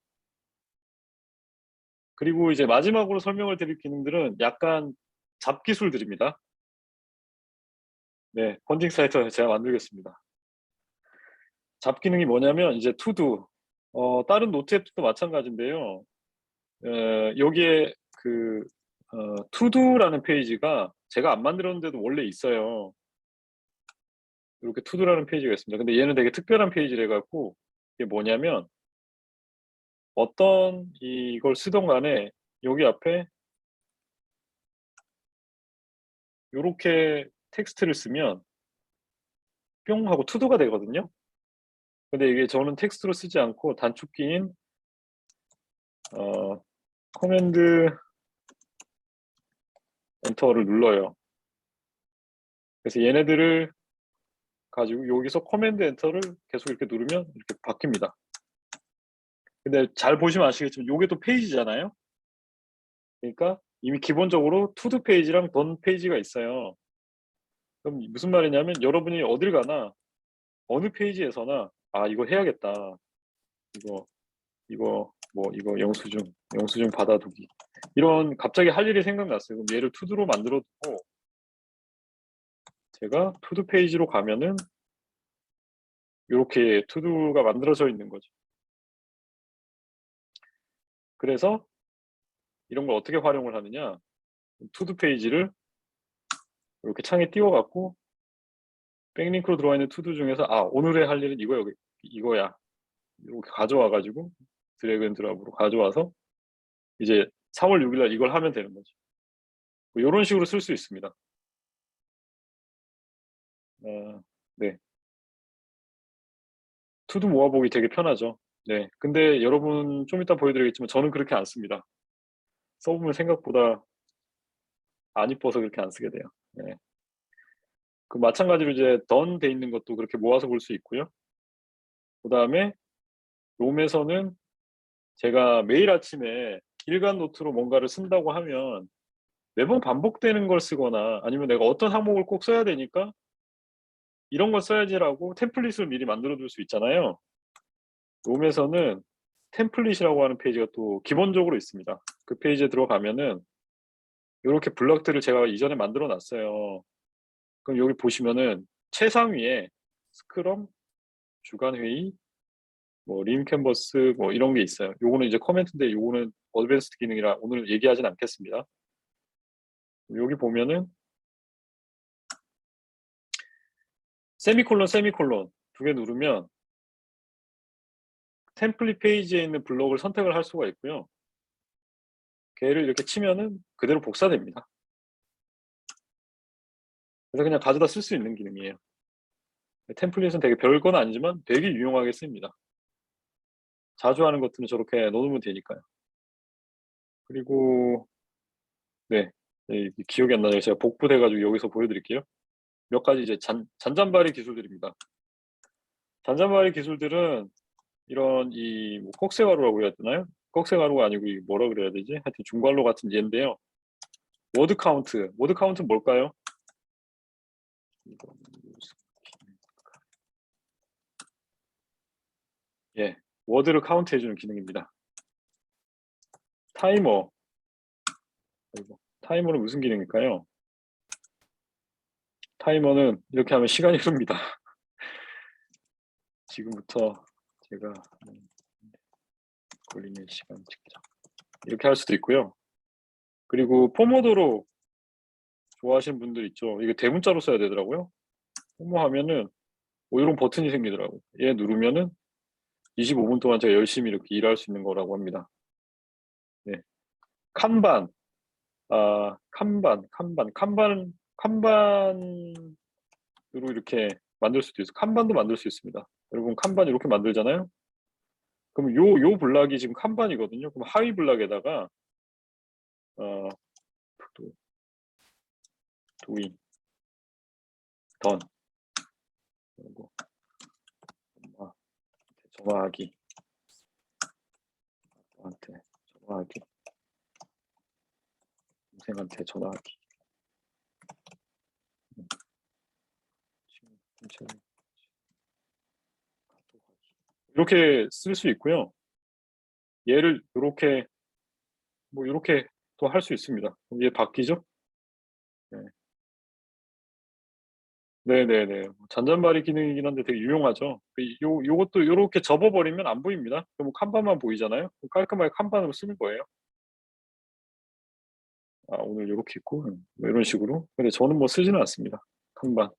그리고 이제 마지막으로 설명을 드릴 기능들은 약간 잡기술들입니다. 네, 펀딩 사이트 제가 만들겠습니다. 잡기능이 뭐냐면 이제 투두, 다른 노트 앱도 마찬가지인데요. 여기에 그 투두라는 페이지가 제가 안 만들었는데도 원래 있어요. 이렇게 투두라는 페이지가 있습니다. 근데 얘는 되게 특별한 페이지래 갖고 이게 뭐냐면 어떤 이걸 쓰던 간에 여기 앞에 이렇게 텍스트를 쓰면 뿅 하고 투두가 되거든요. 근데 이게 저는 텍스트로 쓰지 않고 단축키인 커맨드 엔터를 눌러요. 그래서 얘네들을 가지고 여기서 커맨드 엔터를 계속 이렇게 누르면 이렇게 바뀝니다. 근데 잘 보시면 아시겠지만 이게 또 페이지잖아요. 그러니까 이미 기본적으로 투두 페이지랑 던 페이지가 있어요. 그럼 무슨 말이냐면 여러분이 어딜 가나 어느 페이지에서나 아 이거 해야겠다. 이거 영수증 받아두기 이런 갑자기 할 일이 생각났어요. 그럼 얘를 투두로 만들어 두고 제가 투두 페이지로 가면은 이렇게 투두가 만들어져 있는 거죠. 그래서 이런 걸 어떻게 활용을 하느냐, 투두 페이지를 이렇게 창에 띄워갖고 백링크로 들어와 있는 투두 중에서 아 오늘의 할 일은 이거야 이렇게 가져와가지고 드래그 앤 드랍으로 가져와서 이제 3월 6일날 이걸 하면 되는 거죠. 뭐 이런 식으로 쓸 수 있습니다. 네. 투두 모아보기 되게 편하죠. 네. 근데 여러분 좀 이따 보여드리겠지만 저는 그렇게 안 씁니다. 써보면 생각보다 안 이뻐서 그렇게 안 쓰게 돼요. 네. 그 마찬가지로 이제 던 돼 있는 것도 그렇게 모아서 볼 수 있고요. 그 다음에 롬에서는 제가 매일 아침에 일간 노트로 뭔가를 쓴다고 하면 매번 반복되는 걸 쓰거나 아니면 내가 어떤 항목을 꼭 써야 되니까 이런 걸 써야지라고 템플릿을 미리 만들어 둘 수 있잖아요. 롬에서는 템플릿이라고 하는 페이지가 또 기본적으로 있습니다. 그 페이지에 들어가면은 이렇게 블럭들을 제가 이전에 만들어 놨어요. 그럼 여기 보시면은 최상위에 스크럼, 주간 회의, 뭐 림 캔버스 뭐 이런 게 있어요. 요거는 이제 커멘트인데 요거는 어드밴스드 기능이라 오늘 얘기하진 않겠습니다. 여기 보면은 세미콜론 두 개 누르면 템플릿 페이지에 있는 블록을 선택을 할 수가 있고요. 걔를 이렇게 치면은 그대로 복사됩니다. 그래서 그냥 가져다 쓸 수 있는 기능이에요. 템플릿은 되게 별건 아니지만 되게 유용하게 씁니다. 자주 하는 것들은 저렇게 넣어놓으면 되니까요. 그리고 네, 기억이 안 나네요. 제가 복붙해가지고 여기서 보여드릴게요. 몇 가지 이제 잔잔바리 기술들입니다. 잔잔바리 기술들은 이런 뭐 꺽쇠가루라고 해야 되나요? 꺽쇠가루가 아니고 이 뭐라 그래야 되지? 하여튼 중괄로 같은 얘인데요. 워드 카운트는 뭘까요? 예, 워드를 카운트 해주는 기능입니다. 타이머. 타이머는 무슨 기능일까요? 타이머는 이렇게 하면 시간이 흐릅니다. 지금부터 제가 걸리는 시간 측정 이렇게 할 수도 있고요. 그리고 포모도로 좋아하시는 분들 있죠. 이게 대문자로 써야 되더라고요. 포모 하면은 뭐 이런 버튼이 생기더라고요. 얘 누르면은 25분 동안 제가 열심히 이렇게 일할 수 있는 거라고 합니다. 네. 칸반. 칸반으로 이렇게 만들 수도 있어요. 칸반도 만들 수 있습니다. 여러분 칸반 이렇게 만들잖아요. 그럼 요 블락이 지금 칸반이거든요. 그럼 하위 블락에다가 어, 도, 도이, 던, 그리고 전화하기, 아빠한테 전화하기, 동생한테 전화하기, 이렇게 쓸 수 있고요. 얘를 이렇게 뭐 이렇게 또 할 수 있습니다. 이게 바뀌죠? 네. 네네네. 잔잔바리 기능이긴 한데 되게 유용하죠. 요것도 요렇게 접어버리면 안 보입니다. 그럼 칸반만 보이잖아요. 그럼 깔끔하게 칸반으로 쓰는 거예요. 아, 오늘 요렇게 있고 뭐 이런 식으로. 근데 저는 뭐 쓰지는 않습니다. 칸반.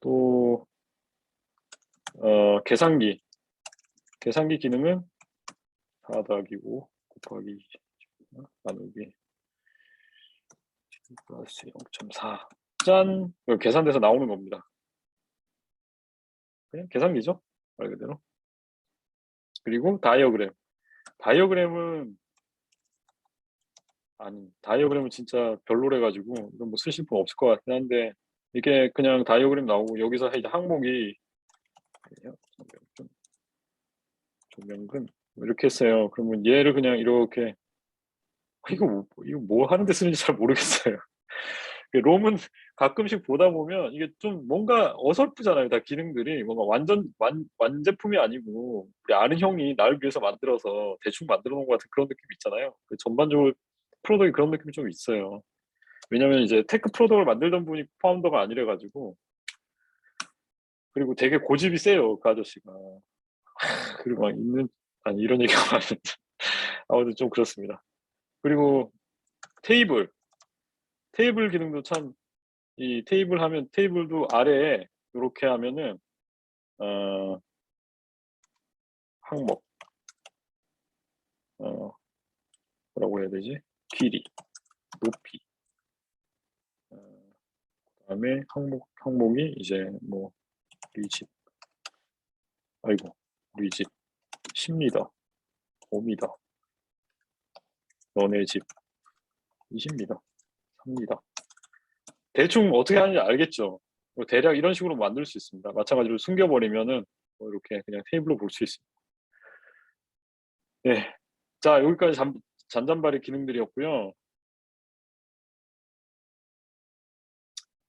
또 계산기. 계산기 기능은 4 더하기 5 곱하기 나누기 플러스 0.4 짠! 이거 계산돼서 나오는 겁니다. 그냥 계산기죠, 말 그대로. 그리고 다이어그램. 다이어그램은 다이어그램은 진짜 별로래 가지고 이건 뭐 쓰실 분 없을 것 같긴 한데, 이게 그냥 다이어그램 나오고 여기서 이제 항목이 조명근 이렇게 했어요. 그러면 얘를 그냥 이렇게 이거 뭐 하는 데 쓰는지 잘 모르겠어요. 롬은 가끔씩 보다 보면 이게 좀 뭔가 어설프잖아요. 다 기능들이 뭔가 완전 완제품이 아니고 우리 아는 형이 나를 위해서 만들어서 대충 만들어 놓은 것 같은 그런 느낌이 있잖아요. 전반적으로 프로덕이 그런 느낌이 좀 있어요. 왜냐면 이제 테크 프로덕을 만들던 분이 파운더가 아니래 가지고. 그리고 되게 고집이 세요, 그 아저씨가. 그리고 막 이런 얘기가 많은데 아무튼 좀 그렇습니다. 그리고 테이블. 테이블 기능도 참, 이 테이블 하면 테이블도 아래에 요렇게 하면은 어 항목 뭐라고 해야 되지? 길이, 높이, 어 그다음에 항목이 이제 뭐 우리 집, 아이고 우리 집 10m, 5m, 너네 집 20m, 3m. 대충 어떻게 하는지 알겠죠? 뭐 대략 이런 식으로 만들 수 있습니다. 마찬가지로 숨겨 버리면은 뭐 이렇게 그냥 테이블로 볼 수 있습니다. 네. 자, 여기까지 잔잔바리 기능들이었고요.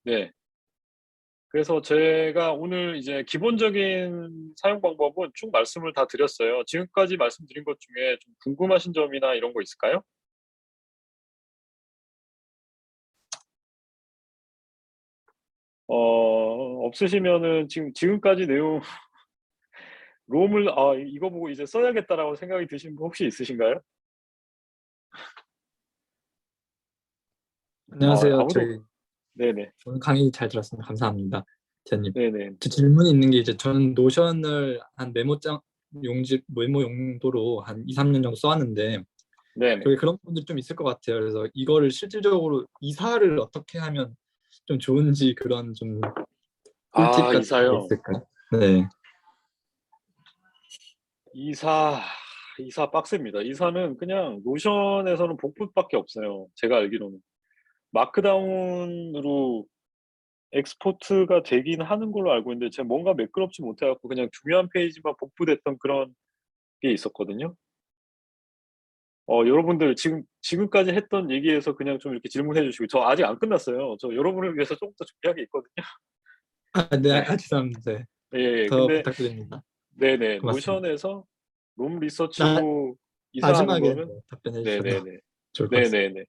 네. 그래서 제가 오늘 이제 기본적인 사용 방법은 쭉 말씀을 다 드렸어요. 지금까지 말씀드린 것 중에 좀 궁금하신 점이나 이런 거 있을까요? 없으시면은 지금까지 내용 롬을 이거 보고 이제 써야겠다라고 생각이 드신 분 혹시 있으신가요? 안녕하세요. 아무도. 저희 네네. 오늘 강의 잘 들었습니다. 감사합니다, 대님. 네네. 저 질문이 있는 게 이제 저는 노션을 한 메모 용도로 한 2, 3년 정도 써왔는데 네네. 저희 그런 분들이 좀 있을 것 같아요. 그래서 이거를 실질적으로 이사를 어떻게 하면 좀 좋은지 그런 좀 꿀팁 같은 게 이사요. 있을까요? 네. 이사, 이사 빡셉니다. 이사는 그냥 노션에서는 복붙밖에 없어요. 제가 알기로는. 마크다운으로 엑스포트가 되긴 하는 걸로 알고 있는데 제가 뭔가 매끄럽지 못해 갖고 그냥 중요한 페이지만 복붙했던 그런 게 있었거든요. 여러분들 지금까지 했던 얘기에서 그냥 좀 이렇게 질문해 주시고, 저 아직 안 끝났어요. 저 여러분을 위해서 조금 더 준비한 게 있거든요. 네, 네. 죄송합니다. 네. 예. 더 근데 부탁드립니다. 네네. 고맙습니다. 노션에서 롬 나, 리서치로 이사하는 마지막에 거는. 답변해 주셔도 네네네. 좋을 것 같습니다. 네네네.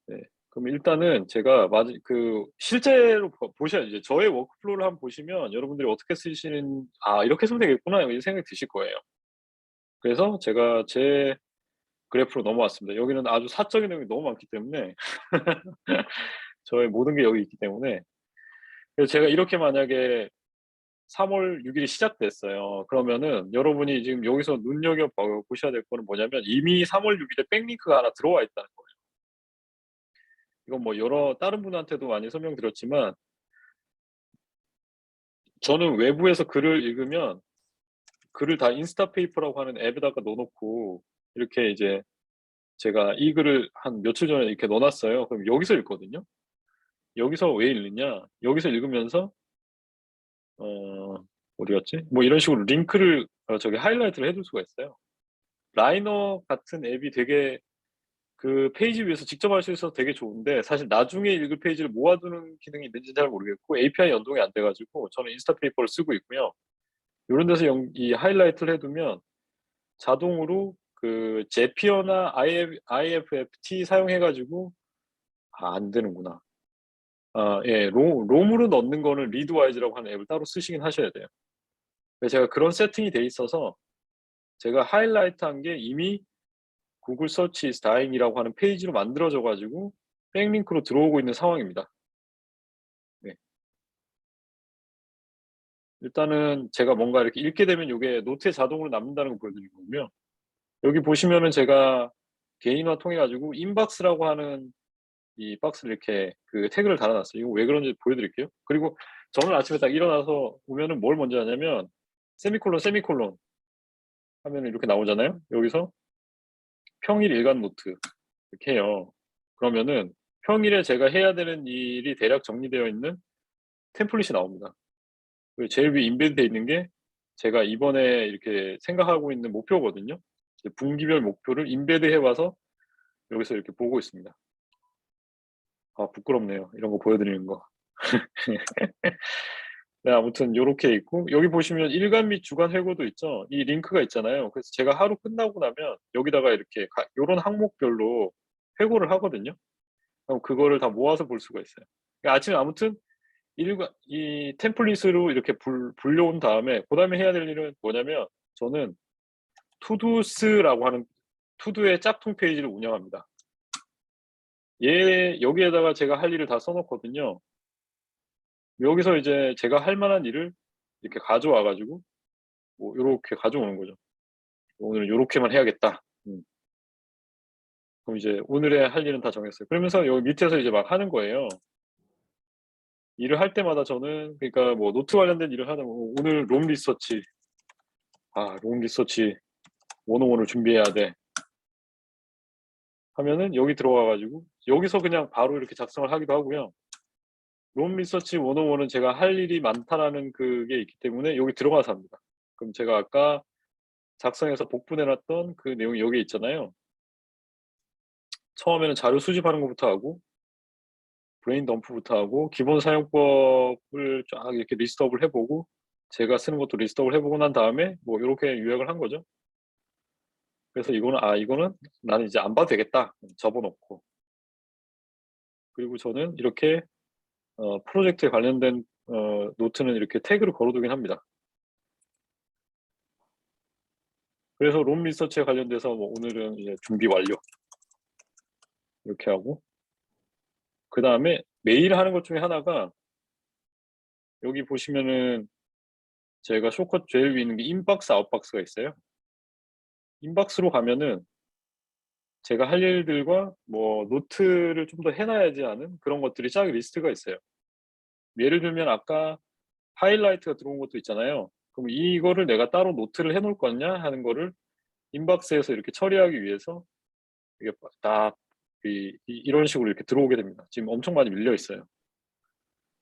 네. 그럼 일단은 제가 실제로 보셔야죠. 이제 저의 워크플로우를 한번 보시면 여러분들이 어떻게 쓰시는 '아, 이렇게 쓰면 되겠구나.' 이런 생각이 드실 거예요. 그래서 제가 제 그래프로 넘어왔습니다. 여기는 아주 사적인 내용이 너무 많기 때문에 저의 모든 게 여기 있기 때문에. 그래서 제가 이렇게 만약에 3 월 6 일이 시작됐어요. 그러면은 여러분이 지금 여기서 눈여겨 보셔야 될 거는 뭐냐면 이미 3 월 6 일에 백링크가 하나 들어와 있다는 거예요. 이건 뭐 여러 다른 분한테도 많이 설명드렸지만, 저는 외부에서 글을 읽으면 글을 다 인스타페이퍼라고 하는 앱에다가 넣어 놓고 이렇게 이제 제가 이 글을 한 며칠 전에 이렇게 넣어 놨어요. 그럼 여기서 읽거든요. 여기서 왜 읽느냐? 여기서 읽으면서 어 어디 갔지? 뭐 이런 식으로 링크를 저기 하이라이트를 해둘 수가 있어요. 라이너 같은 앱이 되게 그 페이지 위에서 직접 할 수 있어서 되게 좋은데, 사실 나중에 읽을 페이지를 모아두는 기능이 있는지는 잘 모르겠고 API 연동이 안 돼 가지고 저는 인스타페이퍼를 쓰고 있고요. 요런 데서 이 하이라이트를 해 두면 자동으로 그 제피어나 IFFT 사용해가지고 안 되는구나. 예, 롬으로 넣는 거는 리드와이즈라고 하는 앱을 따로 쓰시긴 하셔야 돼요. 그래서 제가 그런 세팅이 돼 있어서 제가 하이라이트한 게 이미 구글 서치 is dying이라고 하는 페이지로 만들어져 가지고 백링크로 들어오고 있는 상황입니다. 네. 일단은 제가 뭔가 이렇게 읽게 되면 이게 노트에 자동으로 남는다는 걸 보여드린 거고요. 여기 보시면은 제가 개인화 통해 가지고 인박스라고 하는 이 박스를 이렇게 그 태그를 달아놨어요. 이거 왜 그런지 보여드릴게요. 그리고 저는 아침에 딱 일어나서 보면은 뭘 먼저 하냐면 세미콜론 하면 이렇게 나오잖아요. 여기서 평일 일간 노트 이렇게 해요. 그러면은 평일에 제가 해야 되는 일이 대략 정리되어 있는 템플릿이 나옵니다. 그리고 제일 위에 인베드되어 있는 게 제가 이번에 이렇게 생각하고 있는 목표거든요. 분기별 목표를 인베드 해와서 여기서 이렇게 보고 있습니다. 아, 부끄럽네요. 이런 거 보여드리는 거. 네, 아무튼 요렇게 있고 여기 보시면 일간 및 주간 회고도 있죠. 이 링크가 있잖아요. 그래서 제가 하루 끝나고 나면 여기다가 이렇게 요런 항목별로 회고를 하거든요. 그럼 그거를 다 모아서 볼 수가 있어요. 그러니까 아침에 아무튼 이 템플릿으로 이렇게 불려온 다음에 그다음에 해야 될 일은 뭐냐면 저는 투두스라고 하는 투두의 짝퉁 페이지를 운영합니다. 여기에다가 제가 할 일을 다 써놓거든요. 여기서 이제 제가 할 만한 일을 이렇게 가져와 가지고 뭐 요렇게 가져오는 거죠. 오늘은 요렇게만 해야겠다. 그럼 이제 오늘의 할 일은 다 정했어요. 그러면서 여기 밑에서 이제 막 하는 거예요. 일을 할 때마다 저는 그러니까 뭐 노트 관련된 일을 하다 보면 오늘 롬 리서치 롬 리서치 101을 준비해야 돼 하면은 여기 들어가 가지고 여기서 그냥 바로 이렇게 작성을 하기도 하고요. 롬 리서치 101은 제가 할 일이 많다라는 그게 있기 때문에 여기 들어가서 합니다. 그럼 제가 아까 작성해서 복분해 놨던 그 내용이 여기 있잖아요. 처음에는 자료 수집하는 것부터 하고 브레인 덤프부터 하고 기본 사용법을 쫙 이렇게 리스트업을 해보고 제가 쓰는 것도 리스트업을 해보고 난 다음에 뭐 이렇게 요약을 한 거죠. 그래서 이거는 나는 이제 안 봐도 되겠다 접어놓고 그리고 저는 이렇게 프로젝트에 관련된 노트는 이렇게 태그를 걸어두긴 합니다. 그래서 롬 리서치에 관련돼서 뭐 오늘은 이제 준비 완료 이렇게 하고 그 다음에 매일 하는 것 중에 하나가 여기 보시면은 제가 쇼컷 제일 위에 있는 게 인박스 아웃박스가 있어요. 인박스로 가면은 제가 할 일들과 뭐 노트를 좀 더 해놔야지 하는 그런 것들이 쫙 리스트가 있어요. 예를 들면 아까 하이라이트가 들어온 것도 있잖아요. 그럼 이거를 내가 따로 노트를 해놓을 거냐 하는 거를 인박스에서 이렇게 처리하기 위해서 이게 딱 이런 식으로 이렇게 들어오게 됩니다. 지금 엄청 많이 밀려 있어요.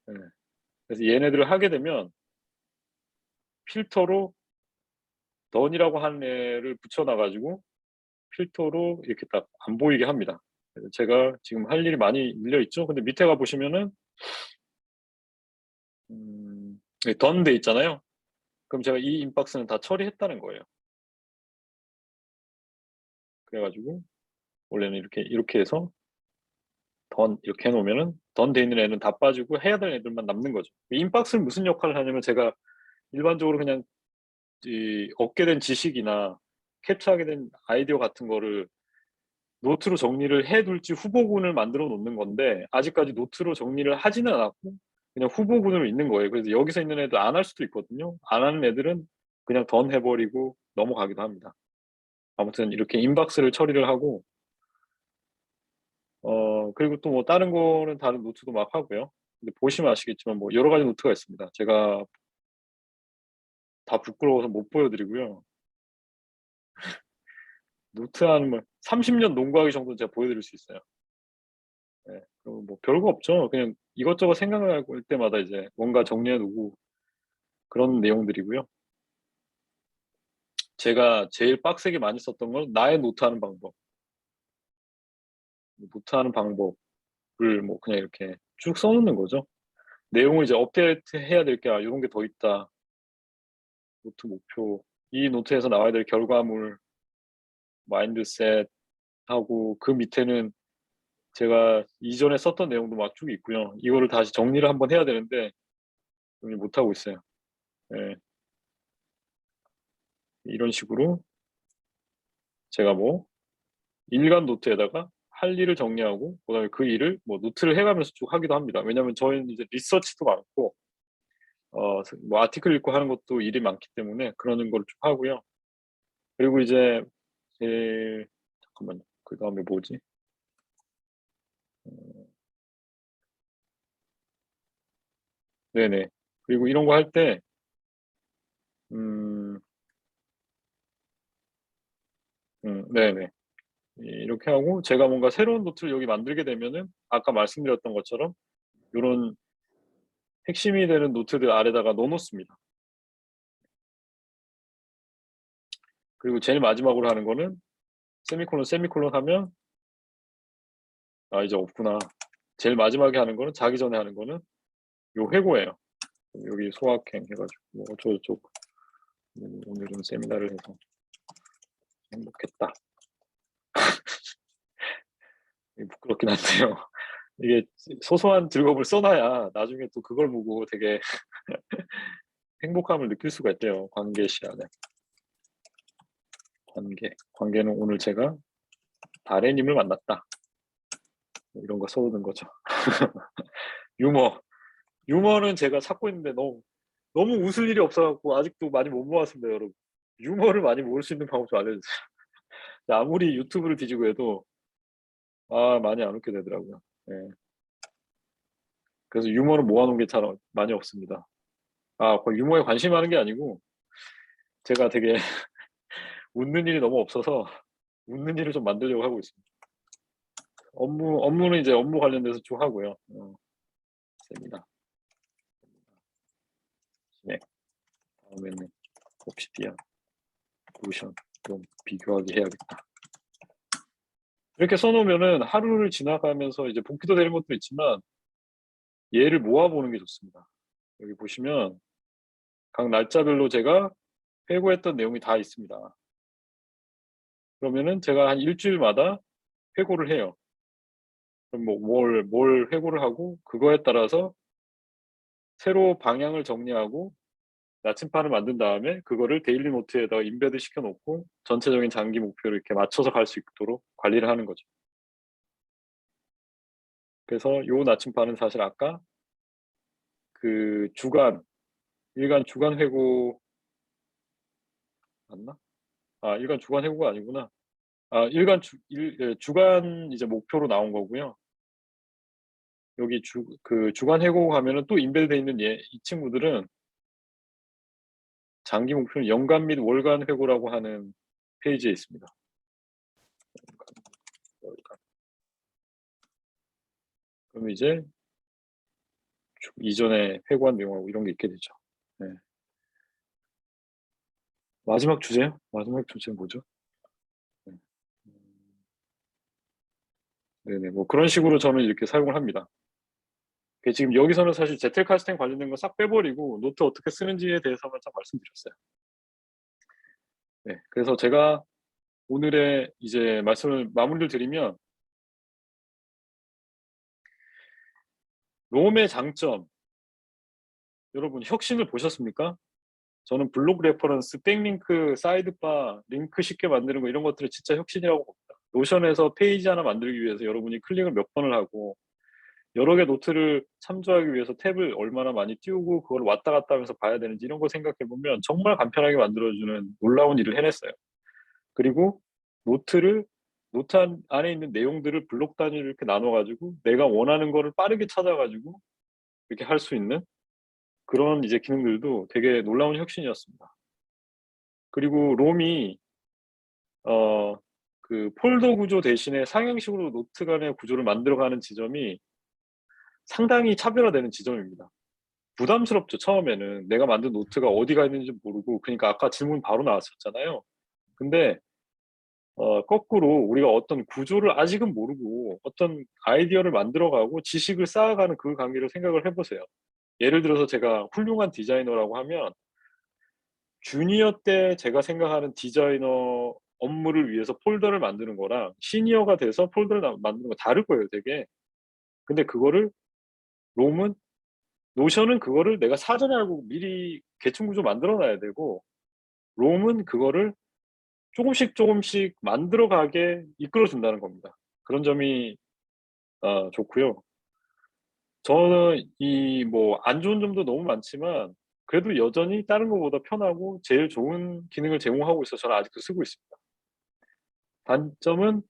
네. 그래서 얘네들을 하게 되면 필터로 던이라고 하는 애를 붙여놔가지고 필터로 이렇게 딱 안 보이게 합니다. 그래서 제가 지금 할 일이 많이 밀려 있죠. 근데 밑에 가 보시면은 던돼 있잖아요. 그럼 제가 이 인박스는 다 처리했다는 거예요. 그래가지고 원래는 이렇게 해서 던 이렇게 해놓으면은 던 돼 있는 애는 다 빠지고 해야 될 애들만 남는 거죠. 인박스는 무슨 역할을 하냐면 제가 일반적으로 그냥 얻게 된 지식이나 캡처하게 된 아이디어 같은 거를 노트로 정리를 해둘지 후보군을 만들어 놓는 건데 아직까지 노트로 정리를 하지는 않았고 그냥 후보군으로 있는 거예요. 그래서 여기서 있는 애들 안 할 수도 있거든요. 안 하는 애들은 그냥 던 해버리고 넘어가기도 합니다. 아무튼 이렇게 인박스를 처리를 하고 그리고 또 뭐 다른 거는 다른 노트도 막 하고요. 근데 보시면 아시겠지만 뭐 여러 가지 노트가 있습니다. 제가 다 부끄러워서 못 보여드리고요. 노트 한 30년 농구하기 정도는 제가 보여드릴 수 있어요. 네, 그리고 뭐 별거 없죠. 그냥 이것저것 생각날 때마다 이제 뭔가 정리해두고 그런 내용들이고요. 제가 제일 빡세게 많이 썼던 건 나의 노트하는 방법. 노트하는 방법을 뭐 그냥 이렇게 쭉 써놓는 거죠. 내용을 이제 업데이트 해야 될 게 이런 게 더 있다. 노트 목표, 이 노트에서 나와야 될 결과물, 마인드셋하고 그 밑에는 제가 이전에 썼던 내용도 막 쭉 있고요. 이거를 다시 정리를 한번 해야 되는데 못 하고 있어요. 예. 이런 식으로 제가 뭐 일간 노트에다가 할 일을 정리하고 그다음에 그 일을 뭐 노트를 해가면서 쭉 하기도 합니다. 왜냐하면 저희는 이제 리서치도 많고 뭐 아티클 읽고 하는 것도 일이 많기 때문에 그러는 걸 쭉 하고요. 그리고 이제 잠깐만요. 그 다음에 뭐지? 네네. 그리고 이런 거 할 때 네네. 이렇게 하고 제가 뭔가 새로운 노트를 여기 만들게 되면은 아까 말씀드렸던 것처럼 요런 핵심이 되는 노트들 아래다가 넣어 놓습니다. 그리고 제일 마지막으로 하는 거는 세미콜론 하면 이제 없구나. 제일 마지막에 하는 거는 자기 전에 하는 거는 요 회고예요. 여기 소확행 해 가지고 뭐 어쩌고저쩌고 오늘은 세미나를 해서 행복했다. 부끄럽긴 한데요. 이게 소소한 즐거움을 써 놔야 나중에 또 그걸 보고 되게 행복함을 느낄 수가 있대요. 관계 시간에. 관계는 오늘 제가 다래님을 만났다. 뭐 이런 거 써오는 거죠. 유머는 제가 찾고 있는데 너무 웃을 일이 없어갖고 아직도 많이 못 모았습니다, 여러분. 유머를 많이 모을 수 있는 방법 좀 알려주세요. 아무리 유튜브를 뒤지고 해도 많이 안 웃게 되더라고요. 네. 그래서 유머를 모아놓은 게 잘 많이 없습니다. 거의 유머에 관심 많은 게 아니고 제가 되게 웃는 일이 너무 없어서 웃는 일을 좀 만들려고 하고 있습니다. 업무는 이제 업무 관련돼서 쭉 하고요. 세미나. 네. 다음에는 옵시디안, 노션 좀 비교하게 해야겠다. 이렇게 써놓으면은 하루를 지나가면서 이제 복기도 되는 것도 있지만 얘를 모아보는 게 좋습니다. 여기 보시면 각 날짜별로 제가 회고했던 내용이 다 있습니다. 그러면은 제가 한 일주일마다 회고를 해요. 그럼 뭐 뭘 회고를 하고 그거에 따라서 새로 방향을 정리하고 나침판을 만든 다음에 그거를 데일리 노트에다가 인베드 시켜 놓고 전체적인 장기 목표를 이렇게 맞춰서 갈 수 있도록 관리를 하는 거죠. 그래서 요 나침판은 사실 아까 그 일간 주간 회고 맞나? 일간 주간 회고가 아니구나. 주간 이제 목표로 나온 거고요. 여기 주간 회고 가면은 또 인베드 돼 있는 이 친구들은 장기 목표는 연간 및 월간 회고라고 하는 페이지에 있습니다. 월간. 그럼 이제 이전에 회고한 내용하고 이런 게 있게 되죠. 네. 마지막 주제 뭐죠? 네. 네네. 뭐 그런 식으로 저는 이렇게 사용을 합니다. 지금 여기서는 사실 제텔카스팅 관련된 거 싹 빼버리고 노트 어떻게 쓰는지에 대해서만 딱 말씀드렸어요. 네. 그래서 제가 오늘의 이제 말씀을 마무리를 드리면 롬의 장점, 여러분 혁신을 보셨습니까? 저는 블록 레퍼런스, 백링크, 사이드바, 링크 쉽게 만드는 거 이런 것들을 진짜 혁신이라고 봅니다. 노션에서 페이지 하나 만들기 위해서 여러분이 클릭을 몇 번을 하고 여러 개 노트를 참조하기 위해서 탭을 얼마나 많이 띄우고 그걸 왔다 갔다 하면서 봐야 되는지 이런 거 생각해 보면 정말 간편하게 만들어주는 놀라운 일을 해냈어요. 그리고 노트 안에 있는 내용들을 블록 단위로 이렇게 나눠가지고 내가 원하는 거를 빠르게 찾아가지고 이렇게 할 수 있는 그런 이제 기능들도 되게 놀라운 혁신이었습니다. 그리고 롬이 그 폴더 구조 대신에 상형식으로 노트 간의 구조를 만들어가는 지점이 상당히 차별화되는 지점입니다. 부담스럽죠. 처음에는 내가 만든 노트가 어디가 있는지 모르고, 그러니까 아까 질문 바로 나왔었잖아요. 근데 거꾸로 우리가 어떤 구조를 아직은 모르고 어떤 아이디어를 만들어가고 지식을 쌓아가는 그 관계를 생각을 해보세요. 예를 들어서 제가 훌륭한 디자이너라고 하면 주니어 때 제가 생각하는 디자이너 업무를 위해서 폴더를 만드는 거랑 시니어가 돼서 폴더를 만드는 거 다를 거예요, 되게. 근데 그거를 롬은 노션은 그거를 내가 사전에 알고 미리 계층 구조 만들어 놔야 되고 롬은 그거를 조금씩 만들어 가게 이끌어 준다는 겁니다. 그런 점이 좋고요. 저는 이 뭐 안 좋은 점도 너무 많지만 그래도 여전히 다른 것보다 편하고 제일 좋은 기능을 제공하고 있어서 저는 아직도 쓰고 있습니다. 단점은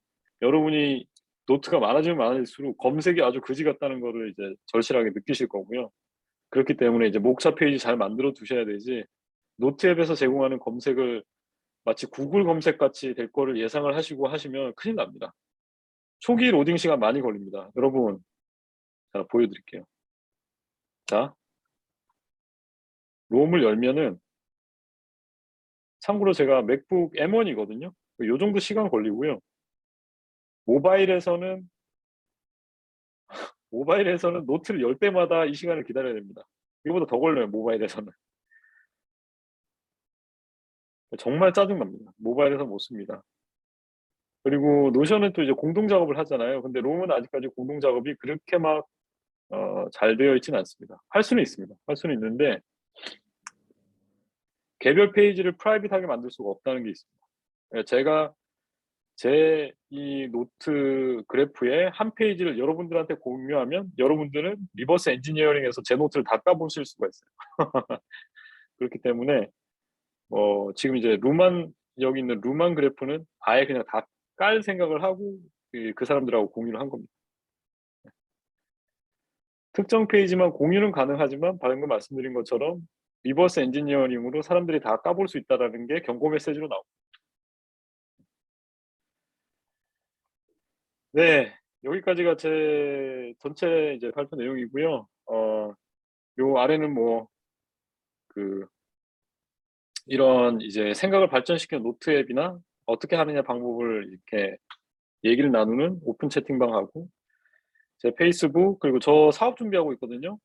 여러분이 노트가 많아지면 많아질수록 검색이 아주 그지 같다는 거를 이제 절실하게 느끼실 거고요. 그렇기 때문에 이제 목차 페이지 잘 만들어 두셔야 되지 노트 앱에서 제공하는 검색을 마치 구글 검색 같이 될 거를 예상을 하시고 하시면 큰일 납니다. 초기 로딩 시간 많이 걸립니다. 여러분, 자, 보여드릴게요. 자, 롬을 열면은 참고로 제가 맥북 M1이거든요. 요 정도 시간 걸리고요. 모바일에서는 노트를 열 때마다 이 시간을 기다려야 됩니다. 이거보다 더 걸려요, 모바일에서는. 정말 짜증납니다. 모바일에서 못 씁니다. 그리고 노션은 또 이제 공동 작업을 하잖아요. 근데 롬은 아직까지 공동 작업이 그렇게 막 잘 되어 있지는 않습니다. 할 수는 있습니다. 할 수는 있는데 개별 페이지를 프라이빗하게 만들 수가 없다는 게 있습니다. 제가 제 이 노트 그래프의 한 페이지를 여러분들한테 공유하면 여러분들은 리버스 엔지니어링에서 제 노트를 다 까보실 수가 있어요. 그렇기 때문에 지금 이제 여기 있는 루만 그래프는 아예 그냥 다 깔 생각을 하고 그 사람들하고 공유를 한 겁니다. 특정 페이지만 공유는 가능하지만 방금 말씀드린 것처럼 리버스 엔지니어링으로 사람들이 다 까볼 수 있다는 게 경고 메시지로 나옵니다. 네, 여기까지가 제 전체 이제 발표 내용이고요. 요 아래는 이런 이제 생각을 발전시키는 노트 앱이나 어떻게 하느냐 방법을 이렇게 얘기를 나누는 오픈 채팅방하고 제 페이스북 그리고 저 사업 준비하고 있거든요.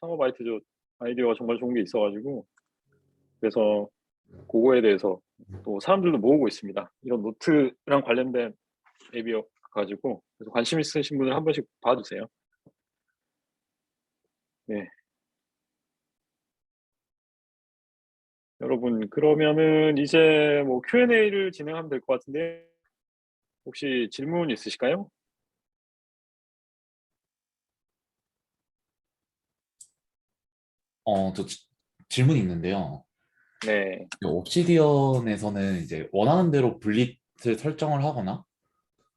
창업아이트 저 아이디어가 정말 좋은 게 있어가지고 그래서 그거에 대해서 또 사람들도 모으고 있습니다. 이런 노트랑 관련된 앱이어가지고 그래서 관심 있으신 분들 한 번씩 봐주세요. 네. 여러분 그러면은 이제 뭐 Q&A를 진행하면 될 것 같은데 혹시 질문 있으실까요? 저 질문이 있는데요. 네. 옵시디언에서는 이제 원하는 대로 블릿을 설정을 하거나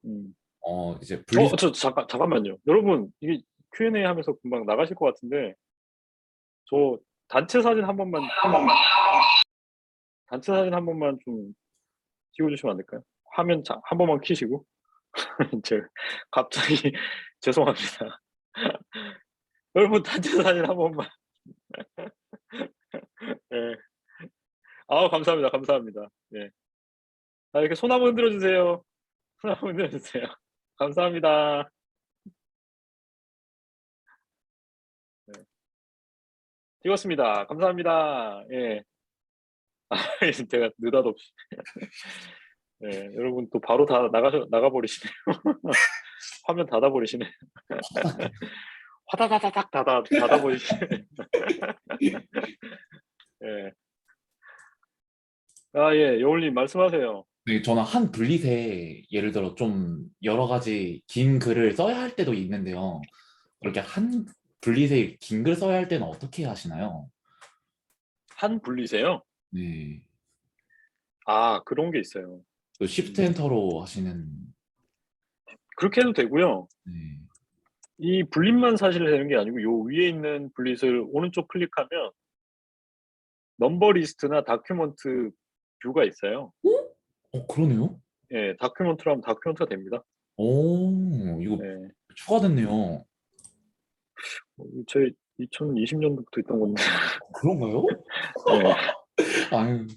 음. 이제 블릿 잠깐만요. 여러분 이게 Q&A 하면서 금방 나가실 것 같은데 저 단체 사진 한 번만 좀 찍어주시면 안 될까요? 화면 한 번만 켜시고 저 갑자기 죄송합니다. 여러분 단체 사진 한 번만. 네. 감사합니다. 감사합니다. 네. 이렇게 손 한번 흔들어 주세요. 손 한번 흔들어 주세요. 감사합니다. 네. 찍었습니다. 감사합니다. 예. 제가 느닷없이. 네, 여러분 또 바로 다 나가 버리시네요. 화면 닫아 버리시네. 화다다다닥 닫아 버리시네. 예. 예, 여울님 말씀하세요. 네, 저는 한 블릿에 예를 들어 좀 여러 가지 긴 글을 써야 할 때도 있는데요. 그렇게 한 블릿에 긴 글 써야 할 때는 어떻게 하시나요? 한 분리세요? 네, 그런 게 있어요. 그 쉬프트 엔터로 하시는. 그렇게 해도 되고요. 네. 이 분릿만 사실 되는 게 아니고 요 위에 있는 분릿을 오른쪽 클릭하면 넘버 리스트나 다큐먼트 뷰가 있어요. 그러네요. 예, 다큐먼트로 하면 다큐먼트가 됩니다. 이거 예. 추가됐네요. 제 2020년도부터 있던 건데. 그런가요? 아유,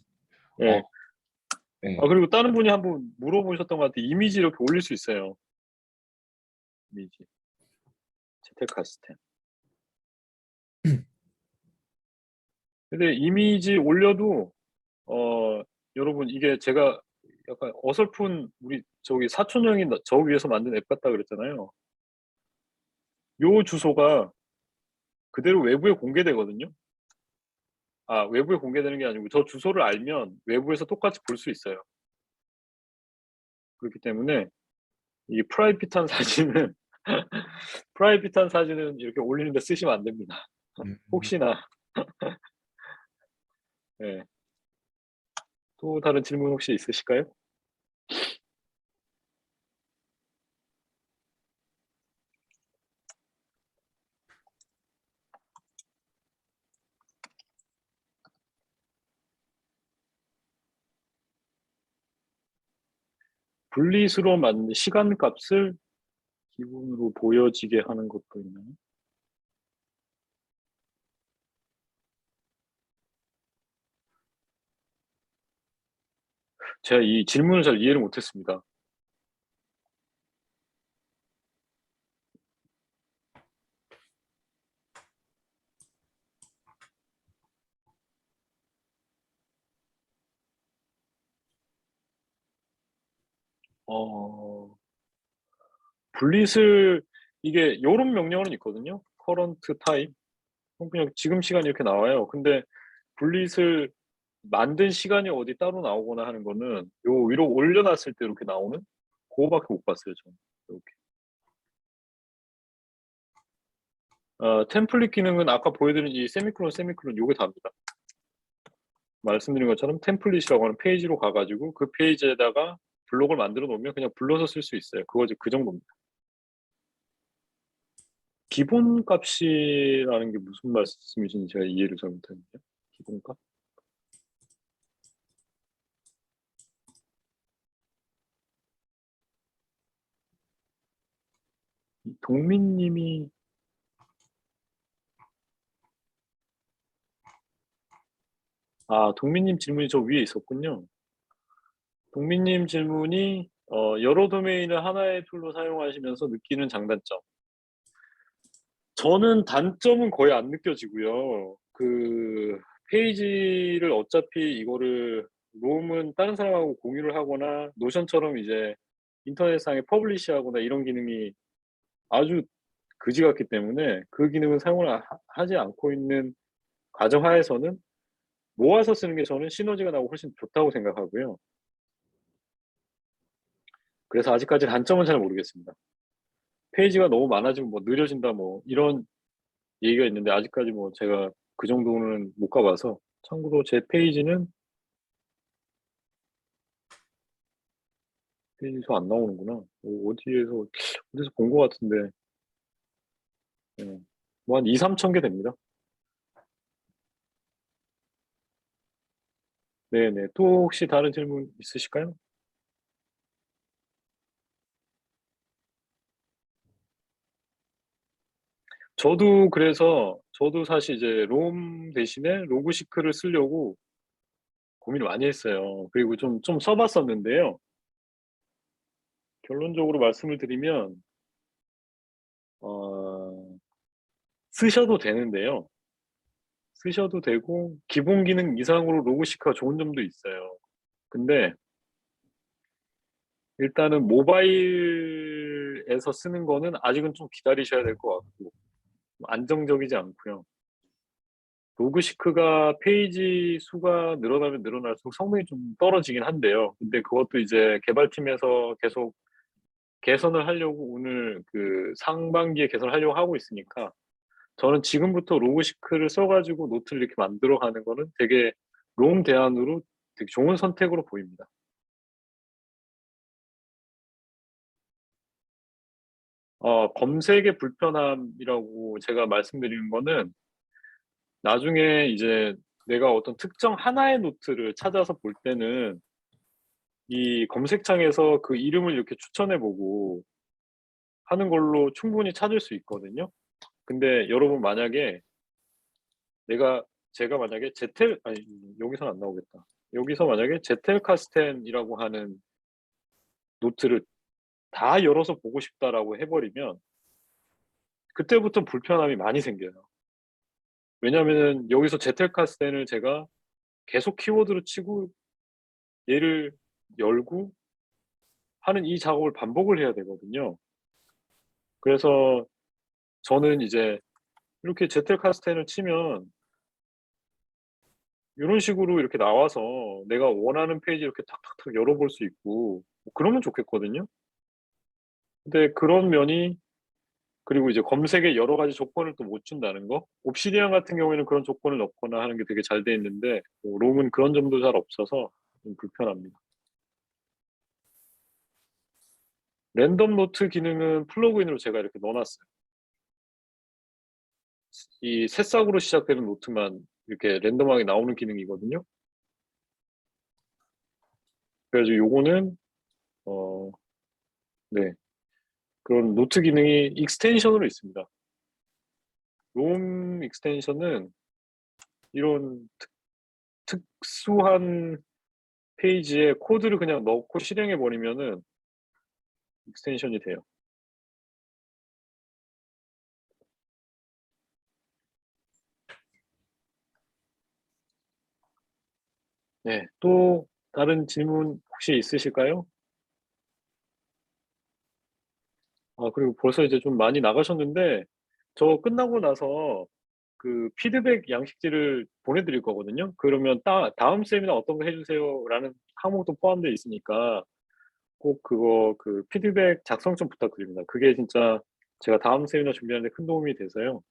어, 예. 네. 그리고 다른 분이 한번 물어보셨던 것 같아요. 이미지 이렇게 올릴 수 있어요. 이미지. 재테크 시스템. 근데 이미지 올려도 여러분 이게 제가 약간 어설픈 우리 저기 사촌 형이 저 위해서 만든 앱 같다 그랬잖아요. 요 주소가 그대로 외부에 공개되거든요. 아, 외부에 공개되는 게 아니고 저 주소를 알면 외부에서 똑같이 볼 수 있어요. 그렇기 때문에 이 프라이빗한 사진은 프라이빗한 사진은 이렇게 올리는데 쓰시면 안 됩니다. 음, 혹시나. 네. 또 다른 질문 혹시 있으실까요? 분리수로 만든 시간값을 기본으로 보여지게 하는 것도 있나요? 제가 이 질문을 잘 이해를 못했습니다. 어, 분리슬 이게 요런 명령어는 있거든요. current time. 그냥 지금 시간 이렇게 나와요. 근데 분리슬 만든 시간이 어디 따로 나오거나 하는 거는 요 위로 올려놨을 때 이렇게 나오는 그거밖에 못 봤어요, 저는. 이렇게. 템플릿 기능은 아까 보여드린 이 세미콜론 요게 답니다. 말씀드린 것처럼 템플릿이라고 하는 페이지로 가가지고 그 페이지에다가 블록을 만들어 놓으면 그냥 불러서 쓸 수 있어요. 그 정도입니다. 기본 값이라는 게 무슨 말씀이신지 제가 이해를 잘 못했는데. 기본 값? 동민님이 동민님 질문이 저 위에 있었군요. 동민님 질문이 여러 도메인을 하나의 툴로 사용하시면서 느끼는 장단점. 저는 단점은 거의 안 느껴지고요. 그 페이지를 어차피 이거를 롬은 다른 사람하고 공유를 하거나 노션처럼 이제 인터넷상에 퍼블리시하거나 이런 기능이 아주 그지 같기 때문에 그 기능을 사용을 하지 않고 있는 가정하에서는 모아서 쓰는 게 저는 시너지가 나고 훨씬 좋다고 생각하고요. 그래서 아직까지 단점은 잘 모르겠습니다. 페이지가 너무 많아지면 뭐 느려진다 뭐 이런 얘기가 있는데 아직까지 뭐 제가 그 정도는 못 가봐서 참고로 제 페이지는 페이지에서 안 나오는구나. 어디서 본 것 같은데 뭐 한 2, 3천 개 됩니다. 네네. 또 혹시 다른 질문 있으실까요? 저도 사실 이제 롬 대신에 로그시크를 쓰려고 고민을 많이 했어요. 그리고 좀 써봤었는데요. 결론적으로 말씀을 드리면, 어, 쓰셔도 되는데요. 쓰셔도 되고, 기본 기능 이상으로 로그시크가 좋은 점도 있어요. 근데, 일단은 모바일에서 쓰는 거는 아직은 좀 기다리셔야 될 것 같고, 안정적이지 않고요. 로그시크가 페이지 수가 늘어나면 늘어날수록 성능이 좀 떨어지긴 한데요. 근데 그것도 이제 개발팀에서 계속 개선을 하려고 오늘 그 상반기에 개선을 하려고 하고 있으니까 저는 지금부터 로그시크를 써가지고 노트를 이렇게 만들어 가는 거는 되게 롬 대안으로 되게 좋은 선택으로 보입니다. 검색의 불편함이라고 제가 말씀드리는 거는 나중에 이제 내가 어떤 특정 하나의 노트를 찾아서 볼 때는 이 검색창에서 그 이름을 이렇게 추천해보고 하는 걸로 충분히 찾을 수 있거든요. 근데 여러분 만약에 제가 만약에 아니, 여기서는 안 나오겠다. 여기서 만약에 제텔카스텐이라고 하는 노트를 다 열어서 보고 싶다라고 해버리면 그때부터 불편함이 많이 생겨요. 왜냐하면 여기서 제텔카스텐을 제가 계속 키워드로 치고 얘를 열고 하는 이 작업을 반복을 해야 되거든요. 그래서 저는 이제 이렇게 제텔카스텐을 치면 이런 식으로 이렇게 나와서 내가 원하는 페이지 이렇게 탁탁탁 열어볼 수 있고 뭐 그러면 좋겠거든요. 근데 그런 면이 그리고 이제 검색에 여러 가지 조건을 또 못 준다는 거. 옵시디안 같은 경우에는 그런 조건을 넣거나 하는 게 되게 잘 돼 있는데 뭐 롬은 그런 점도 잘 없어서 좀 불편합니다. 랜덤 노트 기능은 플러그인으로 제가 이렇게 넣어놨어요. 이 새싹으로 시작되는 노트만 이렇게 랜덤하게 나오는 기능이거든요. 그래서 요거는 네, 그런 노트 기능이 익스텐션으로 있습니다. 롬 익스텐션은 이런 특수한 페이지에 코드를 그냥 넣고 실행해 버리면은 익스텐션이 돼요. 네, 또 다른 질문 혹시 있으실까요? 그리고 벌써 이제 좀 많이 나가셨는데 저 끝나고 나서 그 피드백 양식지를 보내드릴 거거든요. 그러면 다음 세미나 어떤 거 해주세요라는 항목도 포함되어 있으니까 꼭 그거 그 피드백 작성 좀 부탁드립니다. 그게 진짜 제가 다음 세미나 준비하는데 큰 도움이 돼서요.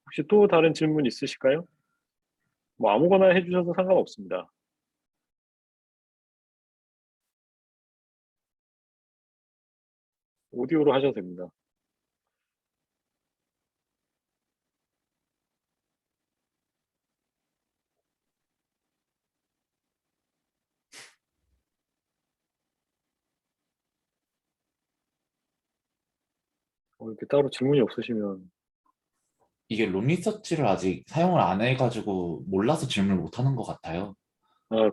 혹시 또 다른 질문 있으실까요? 뭐 아무거나 해주셔도 상관없습니다. 오디오로 하셔도 됩니다. 이렇게 따로 질문이 없으시면 이게 론 리서치를 아직 사용을 안 해가지고 몰라서 질문을 못 하는 것 같아요.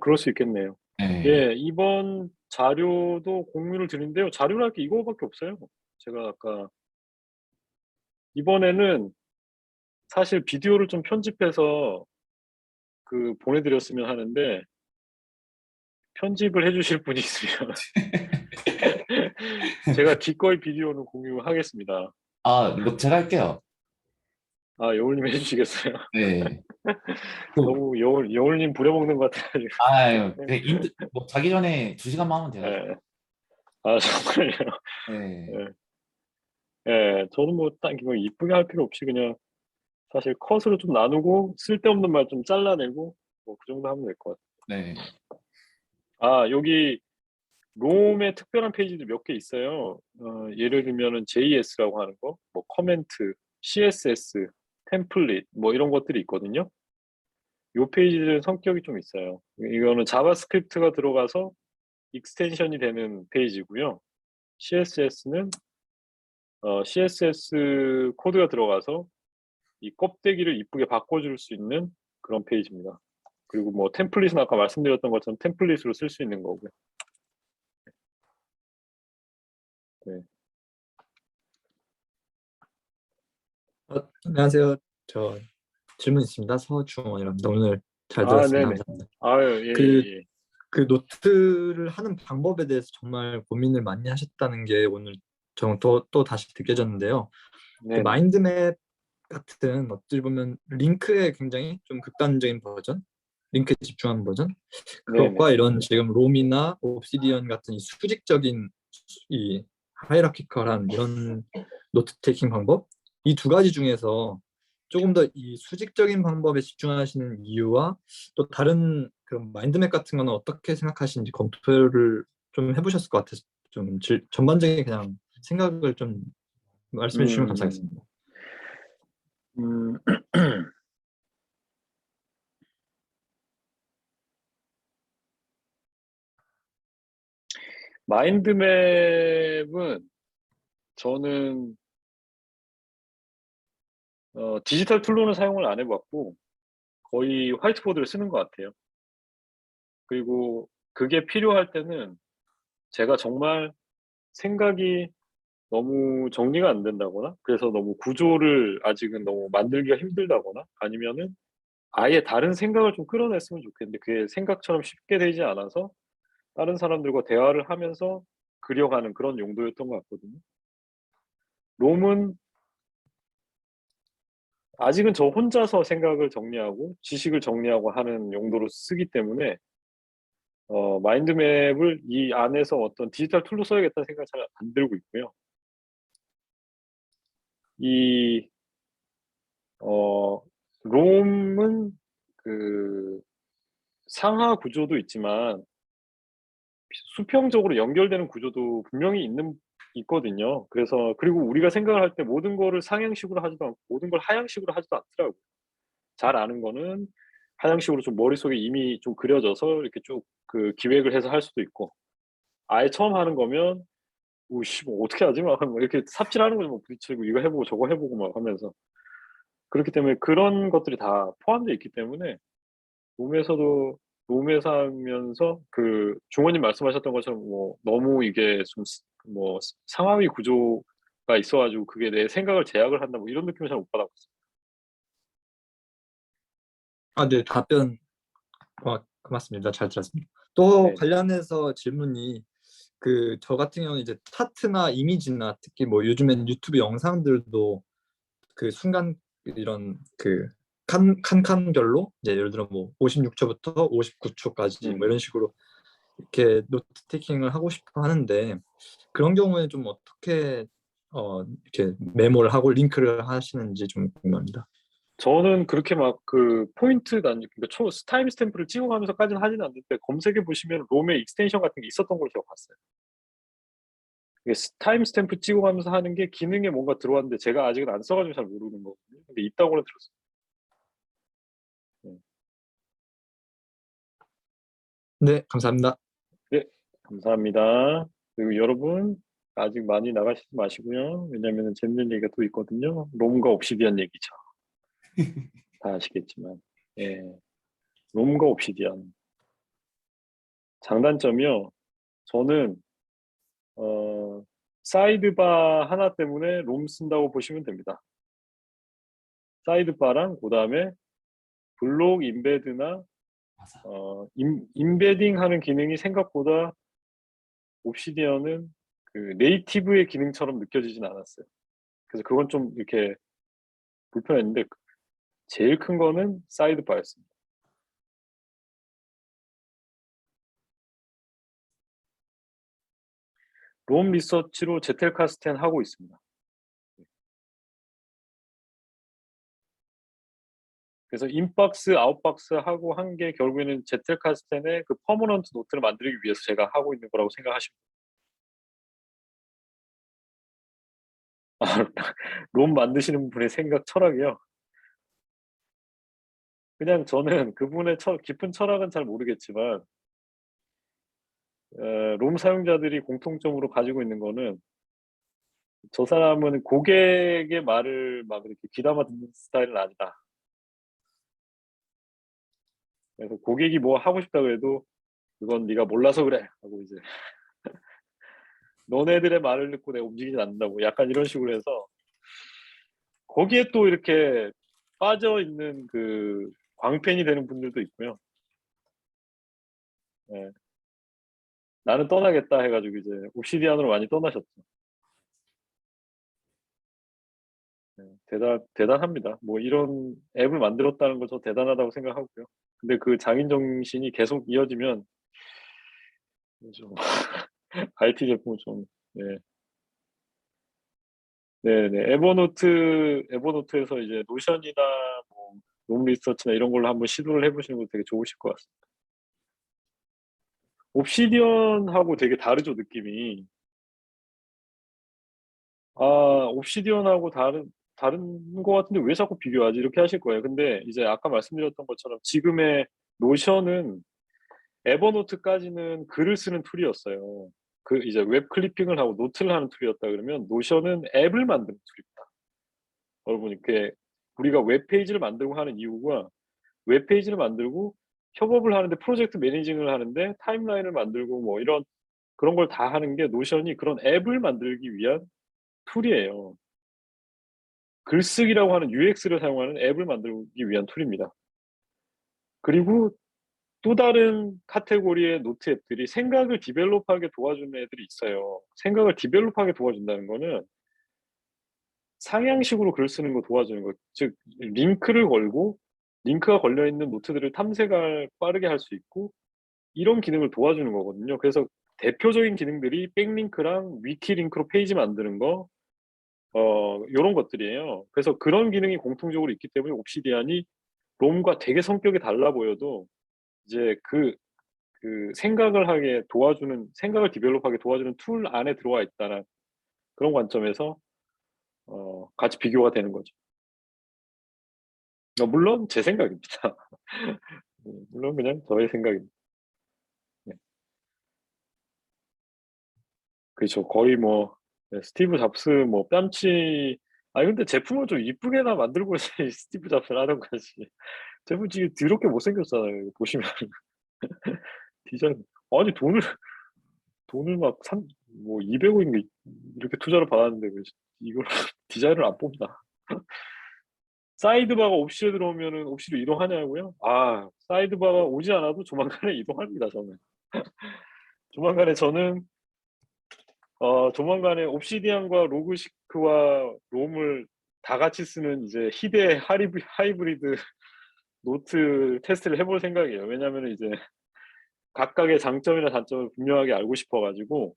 그럴 수 있겠네요. 네. 예, 이번 자료도 공유를 드리는데요. 자료랄 게 이거밖에 없어요. 제가 아까 이번에는 사실 비디오를 좀 편집해서 그 보내드렸으면 하는데 편집을 해주실 분이 있으면 제가 기꺼이 비디오는 공유하겠습니다. 뭐 제가 할게요. 여울님 해주시겠어요? 네. 그, 너무 여울님 부려먹는 것 같아가지고. 뭐 자기 전에 2시간만 하면 돼가지고. 예. 정말요. 네. 예. 예, 저는 뭐 딱 이거 이쁘게 할 필요 없이 그냥 사실 컷으로 좀 나누고 쓸데없는 말 좀 잘라내고 뭐 그 정도 하면 될 것 네. 같아요. 여기 롬의 특별한 페이지도 몇 개 있어요. 예를 들면은 JS라고 하는 거, 뭐 커멘트, CSS, 템플릿 뭐 이런 것들이 있거든요. 요 페이지들은 성격이 좀 있어요. 이거는 자바스크립트가 들어가서 익스텐션이 되는 페이지고요. CSS는 CSS 코드가 들어가서 이 껍데기를 이쁘게 바꿔줄 수 있는 그런 페이지입니다. 그리고 뭐 템플릿은 아까 말씀드렸던 것처럼 템플릿으로 쓸 수 있는 거고요. 네. 안녕하세요. 저 질문 있습니다. 서주원이랍니다. 오늘 잘 들었습니다. 네네. 감사합니다. 예, 그, 예, 예. 그 노트를 하는 방법에 대해서 정말 고민을 많이 하셨다는 게 오늘 또 다시 느껴졌는데요. 그 네네. 마인드맵 같은 어찌 보면 링크의 굉장히 좀 극단적인 버전, 링크에 집중한 버전, 네네. 그것과 이런 지금 롬이나 옵시디언 같은 이 수직적인 이 하이라키컬한 이런 노트 테이킹 방법, 이 두 가지 중에서 조금 더 이 수직적인 방법에 집중하시는 이유와 또 다른 그런 마인드맵 같은 거는 어떻게 생각하시는지 검토를 좀 해보셨을 것 같아서 좀 전반적인 그냥 생각을 좀 말씀해 주시면 음, 감사하겠습니다. 음, 마인드맵은 저는 디지털 툴로는 사용을 안 해봤고 거의 화이트보드를 쓰는 것 같아요. 그리고 그게 필요할 때는 제가 정말 생각이 너무 정리가 안 된다거나 그래서 너무 구조를 아직은 너무 만들기가 힘들다거나 아니면은 아예 다른 생각을 좀 끌어냈으면 좋겠는데 그게 생각처럼 쉽게 되지 않아서 다른 사람들과 대화를 하면서 그려가는 그런 용도였던 것 같거든요. 롬은 아직은 저 혼자서 생각을 정리하고 지식을 정리하고 하는 용도로 쓰기 때문에 마인드맵을 이 안에서 어떤 디지털 툴로 써야겠다는 생각이 잘 안 들고 있고요. 이 롬은 그 상하 구조도 있지만 수평적으로 연결되는 구조도 분명히 있거든요. 그래서 그리고 우리가 생각을 할 때 모든 거를 상향식으로 하지도 않고 모든 걸 하향식으로 하지도 않더라고요. 잘 아는 거는 하향식으로 좀 머릿속에 이미 좀 그려져서 이렇게 쭉 그 기획을 해서 할 수도 있고 아예 처음 하는 거면 오씨 뭐 어떻게 하지 막 이렇게 삽질하는 거죠. 뭐 부딪히고 이거 해보고 저거 해보고 막 하면서 그렇기 때문에 그런 것들이 다 포함되어 있기 때문에 롬에서도 롬에서 하면서 그 중원님 말씀하셨던 것처럼 뭐 너무 이게 좀 뭐 상하위 구조가 있어가지고 그게 내 생각을 제약을 한다 뭐 이런 느낌을 잘 못 받아봤어요. 네, 답변 고맙습니다. 잘 들었습니다. 또 네. 관련해서 질문이 저 같은 경우는 이제 차트나 이미지나 특히 뭐 요즘엔 유튜브 영상들도 그 순간 이런 칸칸별로 이제 예를 들어 뭐 56초부터 59초까지 뭐 이런 식으로 이렇게 노트 테이킹을 하고 싶어 하는데 그런 경우에 좀 어떻게 이렇게 메모를 하고 링크를 하시는지 좀 궁금합니다. 저는 그렇게 막 그 포인트 그러니까 타임 스탬프를 찍어가면서까지는 하진 않는데 검색해 보시면 롬의 익스텐션 같은 게 있었던 걸 제가 봤어요. 이게 타임 스탬프 찍어가면서 하는 게 기능에 뭔가 들어왔는데 제가 아직은 안 써가지고 잘 모르는 거거든요. 근데 있다고는 들었어요. 네, 감사합니다. 네, 감사합니다. 그리고 여러분 아직 많이 나가시지 마시고요. 왜냐하면 재밌는 얘기가 또 있거든요. 롬과 옵시디안 얘기죠. 다 아시겠지만, 예, 롬과 옵시디안 장단점이요. 저는 사이드바 하나 때문에 롬 쓴다고 보시면 됩니다. 사이드바랑 그 다음에 블록 인베드나 맞아. 인베딩 하는 기능이 생각보다 옵시디언은 그 네이티브의 기능처럼 느껴지진 않았어요. 그래서 그건 좀 이렇게 불편했는데 제일 큰 거는 사이드바였습니다. 롬 리서치로 제텔카스텐 하고 있습니다. 그래서 인박스, 아웃박스 하고 한 게 결국에는 제텔카스텐의 그 퍼머넌트 노트를 만들기 위해서 제가 하고 있는 거라고 생각하시면 돼요. 롬 만드시는 분의 생각 철학이요. 그냥 저는 그분의 깊은 철학은 잘 모르겠지만 롬 사용자들이 공통점으로 가지고 있는 거는 저 사람은 고객의 말을 막 이렇게 귀담아 듣는 스타일은 아니다. 그래서 고객이 뭐 하고 싶다 그래도 그건 네가 몰라서 그래 하고 이제 너네들의 말을 듣고 내가 움직이지 않는다고 약간 이런 식으로 해서 거기에 또 이렇게 빠져 있는 그 광팬이 되는 분들도 있고요. 예. 나는 떠나겠다 해가지고 이제 옵시디안으로 많이 떠나셨죠. 예, 대단합니다. 뭐 이런 앱을 만들었다는 거 저 대단하다고 생각하고요. 근데 그 장인 정신이 계속 이어지면 좀 IT 제품을 좀 네. 네네. 에버노트에서 이제 노션이나 뭐 롬 리서치나 이런 걸로 한번 시도를 해보시는 것도 되게 좋으실 것 같습니다. 옵시디언하고 되게 다르죠, 느낌이. 아, 옵시디언하고 다른 것 같은데 왜 자꾸 비교하지? 이렇게 하실 거예요. 근데 이제 아까 말씀드렸던 것처럼 지금의 노션은 에버노트까지는 글을 쓰는 툴이었어요. 그 이제 웹 클리핑을 하고 노트를 하는 툴이었다 그러면 노션은 앱을 만드는 툴입니다. 여러분 이렇게 우리가 웹페이지를 만들고 하는 이유가 웹페이지를 만들고 협업을 하는데 프로젝트 매니징을 하는데 타임라인을 만들고 뭐 이런 그런 걸 다 하는 게 노션이 그런 앱을 만들기 위한 툴이에요. 글쓰기라고 하는 UX를 사용하는 앱을 만들기 위한 툴입니다. 그리고 또 다른 카테고리의 노트 앱들이 생각을 디벨롭하게 도와주는 애들이 있어요. 생각을 디벨롭하게 도와준다는 거는 상향식으로 글 쓰는 거 도와주는 거. 즉 링크를 걸고 링크가 걸려 있는 노트들을 탐색을 빠르게 할 수 있고 이런 기능을 도와주는 거거든요. 그래서 대표적인 기능들이 백링크랑 위키 링크로 페이지 만드는 거, 요런 것들이에요. 그래서 그런 기능이 공통적으로 있기 때문에 옵시디안이 롬과 되게 성격이 달라 보여도 이제 그 생각을 하게 도와주는, 생각을 디벨롭하게 도와주는 툴 안에 들어와 있다는 그런 관점에서 같이 비교가 되는 거죠. 물론 제 생각입니다. 물론 그냥 저의 생각입니다. 네. 그렇죠. 거의 뭐 스티브 잡스 뭐 뺨치. 아니 근데 제품을 좀 이쁘게나 만들고 있어야지 스티브 잡스를 하던 거지. 제품 지금 더럽게 못생겼잖아요. 이거 보시면 디자인. 아니 돈을 막 뭐 200억인가 이렇게 투자를 받았는데 왜 이걸 디자인을 안 뽑나? 사이드바가 옵시에 들어오면은 옵시로 이동하냐고요? 아, 사이드바가 오지 않아도 조만간에 이동합니다, 저는. 조만간에 저는 조만간에 옵시디안과 로그시크와 롬을 다 같이 쓰는 이제 희대 하이브리드 노트 테스트를 해볼 생각이에요. 왜냐하면 이제 각각의 장점이나 단점을 분명하게 알고 싶어가지고.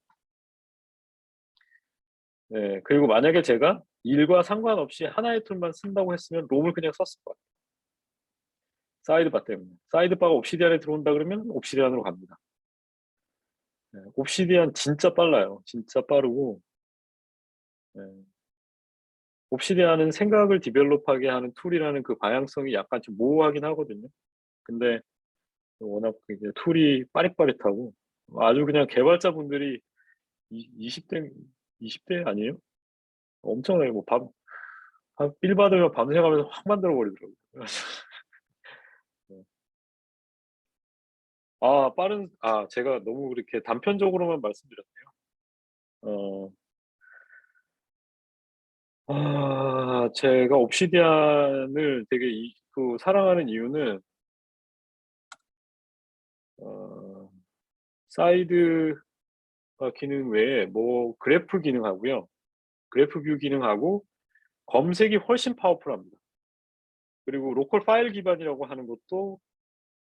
네, 그리고 만약에 제가 일과 상관없이 하나의 툴만 쓴다고 했으면 롬을 그냥 썼을 거예요. 사이드바 때문에. 사이드바가 옵시디안에 들어온다 그러면 옵시디안으로 갑니다. 네, 옵시디안 진짜 빨라요. 진짜 빠르고. 네. 옵시디안은 생각을 디벨롭하게 하는 툴이라는 그 방향성이 약간 좀 모호하긴 하거든요. 근데 워낙 이제 툴이 빠릿빠릿하고 아주 그냥 개발자분들이 20대 20대 아니에요? 엄청나게 뭐 빌 받으면 밤새가면서 확 만들어 버리더라고요. 네. 제가 너무 그렇게 단편적으로만 말씀드렸네요. 제가 옵시디안을 되게 사랑하는 이유는 어, 사이드 기능 외에 뭐 그래프 기능하고요. 그래프 뷰 기능하고 검색이 훨씬 파워풀합니다. 그리고 로컬 파일 기반이라고 하는 것도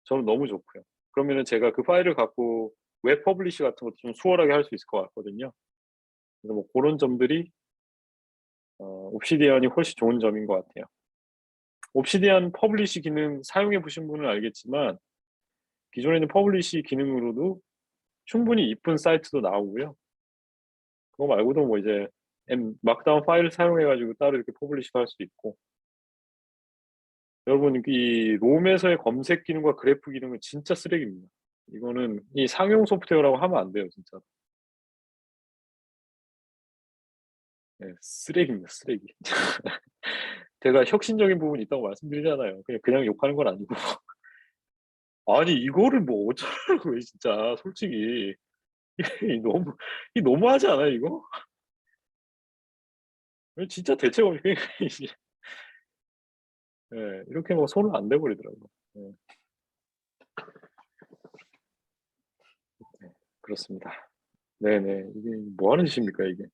저는 너무 좋고요. 그러면은 제가 그 파일을 갖고 웹 퍼블리시 같은 것도 좀 수월하게 할 수 있을 것 같거든요. 그래서 뭐 그런 점들이 옵시디안이 훨씬 좋은 점인 것 같아요. 옵시디안 퍼블리시 기능 사용해 보신 분은 알겠지만 기존에 있는 퍼블리시 기능으로도 충분히 이쁜 사이트도 나오고요. 그거 말고도 뭐 이제 막다운 파일을 사용해 가지고 따로 이렇게 퍼블리시도 할 수 있고. 여러분 이 롬에서의 검색 기능과 그래프 기능은 진짜 쓰레기입니다. 이거는 이 상용 소프트웨어라고 하면 안 돼요, 진짜. 네, 쓰레기입니다, 쓰레기. 제가 혁신적인 부분이 있다고 말씀드리잖아요. 그냥 욕하는 건 아니고. 아니 이거를 뭐 어쩌라고 해 진짜 솔직히. 이 너무하지 않아요 이거? 진짜 대책 없이 이제 예, 이렇게 뭐 손을 안 대버리더라고요. 예. 네, 그렇습니다. 네네. 이게 뭐 하는 짓입니까 이게?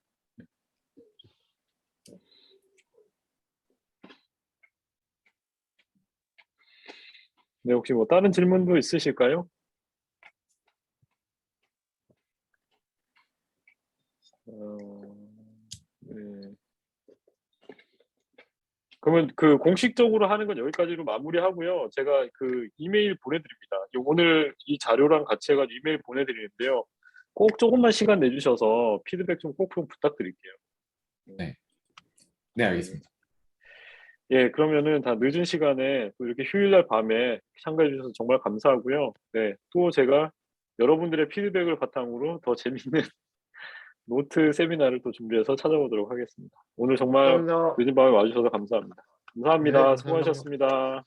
네, 혹시 뭐 다른 질문도 있으실까요? 네. 그러면 그 공식적으로 하는 건 여기까지로 마무리하고요. 제가 그 이메일 보내드립니다. 오늘 이 자료랑 같이 해가지고 이메일 보내드리는데요. 꼭 조금만 시간 내주셔서 피드백 좀 꼭 좀 부탁드릴게요. 네. 네, 알겠습니다. 예, 그러면은 다 늦은 시간에 또 이렇게 휴일날 밤에 참가해 주셔서 정말 감사하고요. 네, 또 제가 여러분들의 피드백을 바탕으로 더 재밌는 노트 세미나를 또 준비해서 찾아보도록 하겠습니다. 오늘 정말 감사합니다. 늦은 밤에 와주셔서 감사합니다. 네, 감사합니다. 감사합니다. 수고하셨습니다.